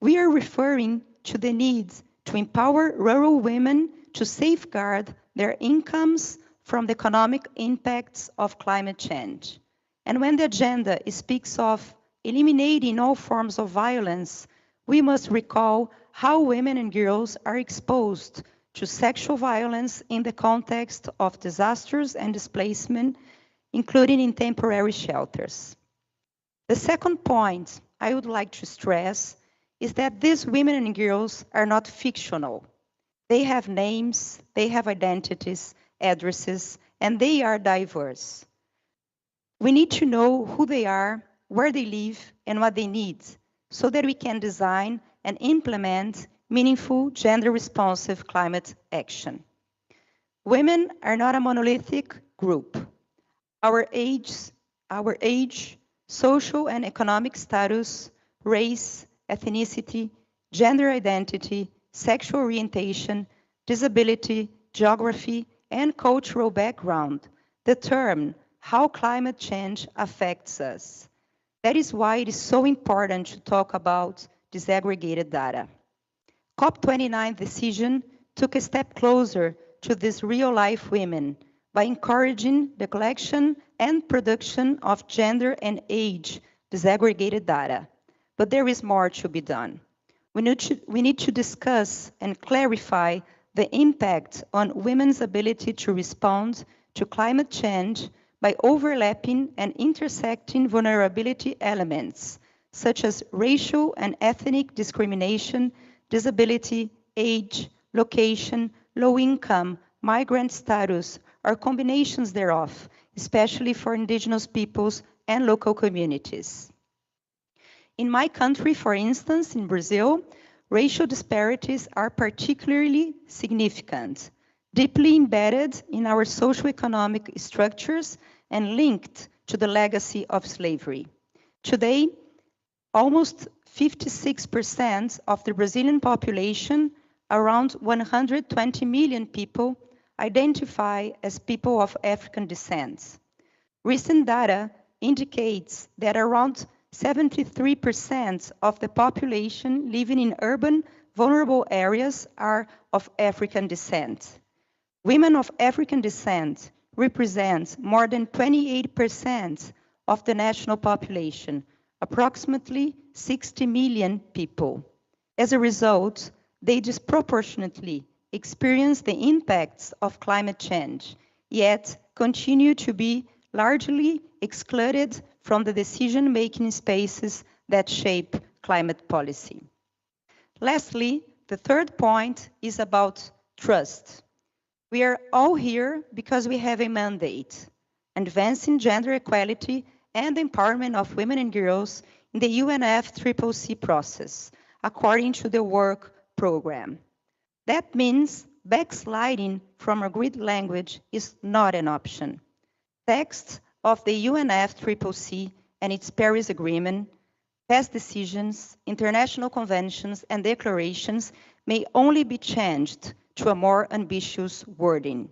we are referring to the need to empower rural women to safeguard their incomes from the economic impacts of climate change. And when the agenda speaks of eliminating all forms of violence, we must recall how women and girls are exposed to sexual violence in the context of disasters and displacement, including in temporary shelters. The second point I would like to stress is that these women and girls are not fictional. They have names, they have identities, addresses, and they are diverse. We need to know who they are, where they live, and what they need, so that we can design and implement meaningful gender-responsive climate action. Women are not a monolithic group. Our age, social and economic status, race, ethnicity, gender identity, sexual orientation, disability, geography, and cultural background determine how climate change affects us. That is why it is so important to talk about disaggregated data. COP29 decision took a step closer to these real-life women by encouraging the collection and production of gender and age disaggregated data. But there is more to be done. We need to discuss and clarify the impact on women's ability to respond to climate change by overlapping and intersecting vulnerability elements, such as racial and ethnic discrimination, disability, age, location, low income, migrant status, or combinations thereof, especially for indigenous peoples and local communities. In my country, for instance, in Brazil, racial disparities are particularly significant, deeply embedded in our socioeconomic structures and linked to the legacy of slavery. Today, almost 56% of the Brazilian population, around 120 million people, identify as people of African descent. Recent data indicates that around 73% of the population living in urban vulnerable areas are of African descent. Women of African descent represent more than 28% of the national population, approximately 60 million people. As a result, they disproportionately experience the impacts of climate change, yet continue to be largely excluded from the decision-making spaces that shape climate policy. Lastly, the third point is about trust. We are all here because we have a mandate, advancing gender equality and empowerment of women and girls in the UNFCCC process, according to the work program. That means backsliding from agreed language is not an option. Text of the UNFCCC and its Paris Agreement, past decisions, international conventions, and declarations may only be changed to a more ambitious wording.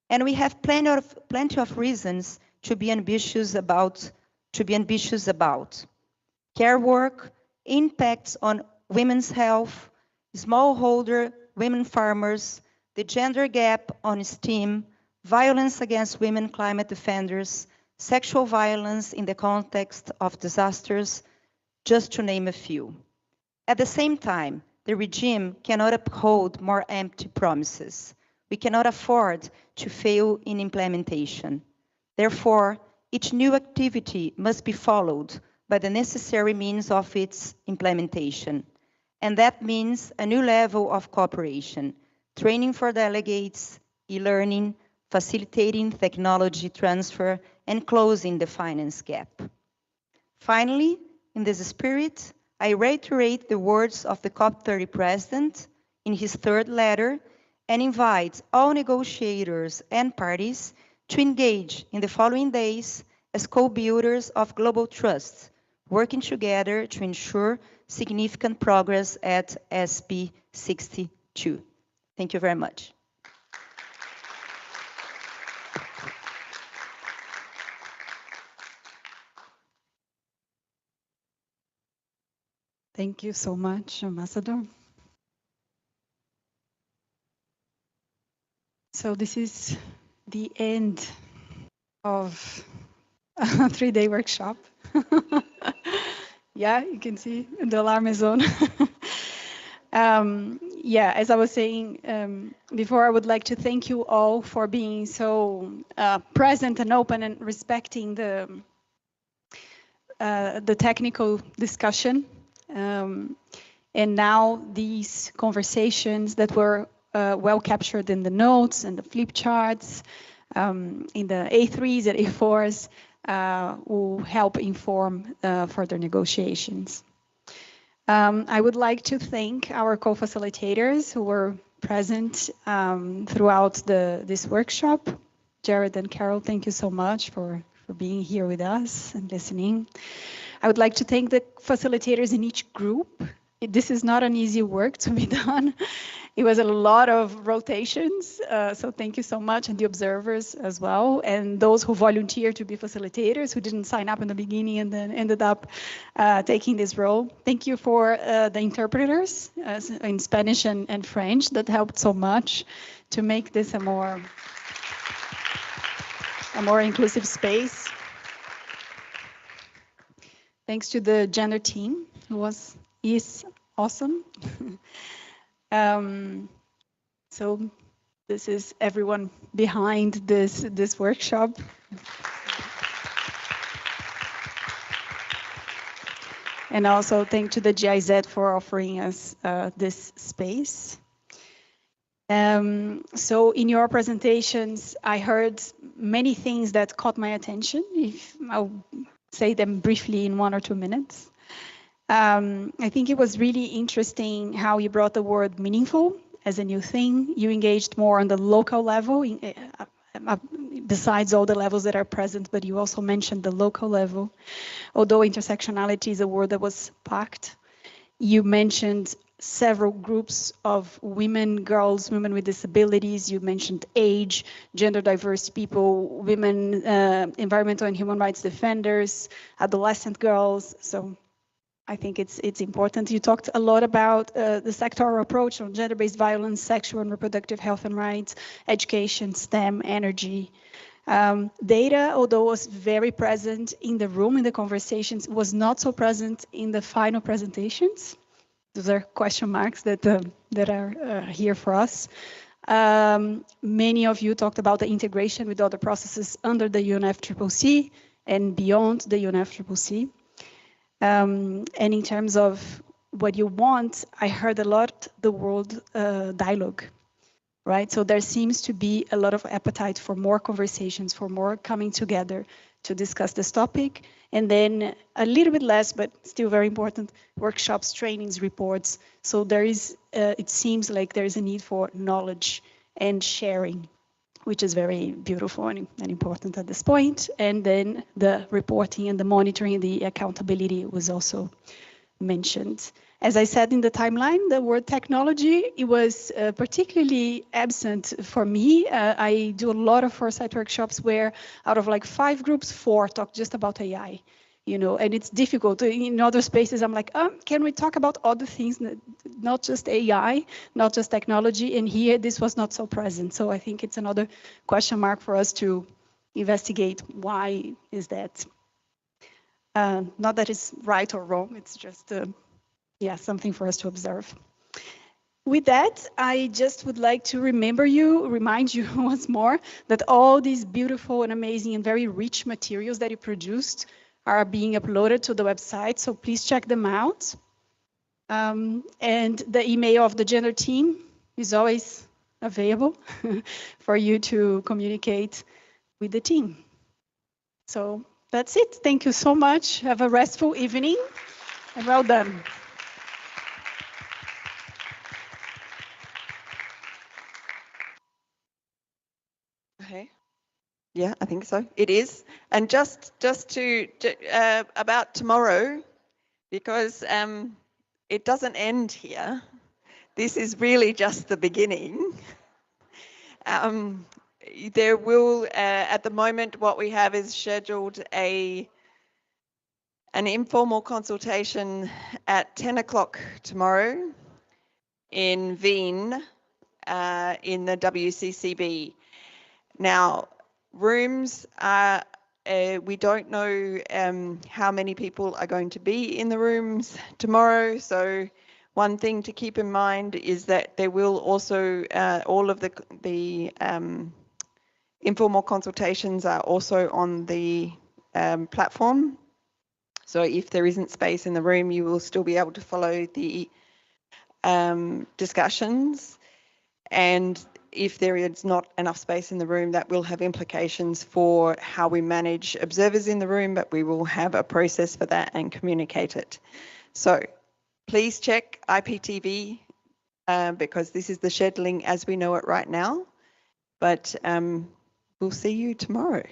And we have plenty of reasons to be ambitious about care work, impacts on women's health, smallholder women farmers, the gender gap on STEAM, violence against women climate defenders, sexual violence in the context of disasters, just to name a few. At the same time, the regime cannot uphold more empty promises. We cannot afford to fail in implementation. Therefore, each new activity must be followed by the necessary means of its implementation. And that means a new level of cooperation, training for delegates, e-learning, facilitating technology transfer, and closing the finance gap. Finally, in this spirit, I reiterate the words of the COP30 president in his third letter and invite all negotiators and parties to engage in the following days as co-builders of global trust, working together to ensure significant progress at SP62. Thank you very much. Thank you so much, Ambassador. So this is the end of a 3-day workshop. Yeah, you can see the alarm is on. Yeah, as I was saying before, I would like to thank you all for being so present and open and respecting the technical discussion. And now these conversations that were well captured in the notes and the flip charts, in the A3s and A4s, will help inform further negotiations. I would like to thank our co-facilitators who were present throughout this workshop. Jared and Carol, thank you so much for being here with us and listening. I would like to thank the facilitators in each group. This is not an easy work to be done. It was a lot of rotations, so thank you so much, and the observers as well, and those who volunteered to be facilitators, who didn't sign up in the beginning and then ended up taking this role. Thank you for the interpreters in Spanish and French that helped so much to make this a more inclusive space. Thanks to the gender team, who is awesome. So this is everyone behind this workshop. And also thank to the GIZ for offering us this space. So in your presentations, I heard many things that caught my attention. If I'll say them briefly in 1 or 2 minutes. I think it was really interesting how you brought the word meaningful as a new thing. You engaged more on the local level, besides all the levels that are present, but you also mentioned the local level. Although intersectionality is a word that was packed, you mentioned several groups of women, girls, women with disabilities. You mentioned age, gender diverse people, women, environmental and human rights defenders, adolescent girls. So I think it's important. You talked a lot about the sectoral approach on gender-based violence, sexual and reproductive health and rights, education, STEM, energy. Data, although was very present in the room, in the conversations, was not so present in the final presentations. Those are question marks that are here for us. Many of you talked about the integration with other processes under the UNFCCC and beyond the UNFCCC. And in terms of what you want, I heard a lot the word dialogue, right? So there seems to be a lot of appetite for more conversations, for more coming together to discuss this topic. And then a little bit less, but still very important, workshops, trainings, reports. So there is, it seems like there is a need for knowledge and sharing, which is very beautiful and important at this point. And then the reporting and the monitoring and the accountability was also mentioned. As I said in the timeline, the word technology, it was particularly absent for me. I do a lot of foresight workshops where out of like 5 groups, 4 talk just about AI, you know, and it's difficult. In other spaces, I'm like, can we talk about other things, not just AI, not just technology? And here, this was not so present. So I think it's another question mark for us to investigate. Why is that? Not that it's right or wrong, it's just yeah, something for us to observe. With that, I just would like to remind you once more that all these beautiful and amazing and very rich materials that you produced are being uploaded to the website, so please check them out. And the email of the gender team is always available for you to communicate with the team. So that's it. Thank you so much. Have a restful evening and well done. Okay. Yeah, I think so. It is. And just to about tomorrow, because it doesn't end here. This is really just the beginning. There will, at the moment, what we have is scheduled an informal consultation at 10 o'clock tomorrow in Wien, in the WCCB. Now, rooms are, we don't know how many people are going to be in the rooms tomorrow. So one thing to keep in mind is that there will also, all of the informal consultations are also on the platform. So if there isn't space in the room, you will still be able to follow the discussions. And if there is not enough space in the room, that will have implications for how we manage observers in the room, but we will have a process for that and communicate it. So please check IPTV because this is the scheduling as we know it right now. But we'll see you tomorrow.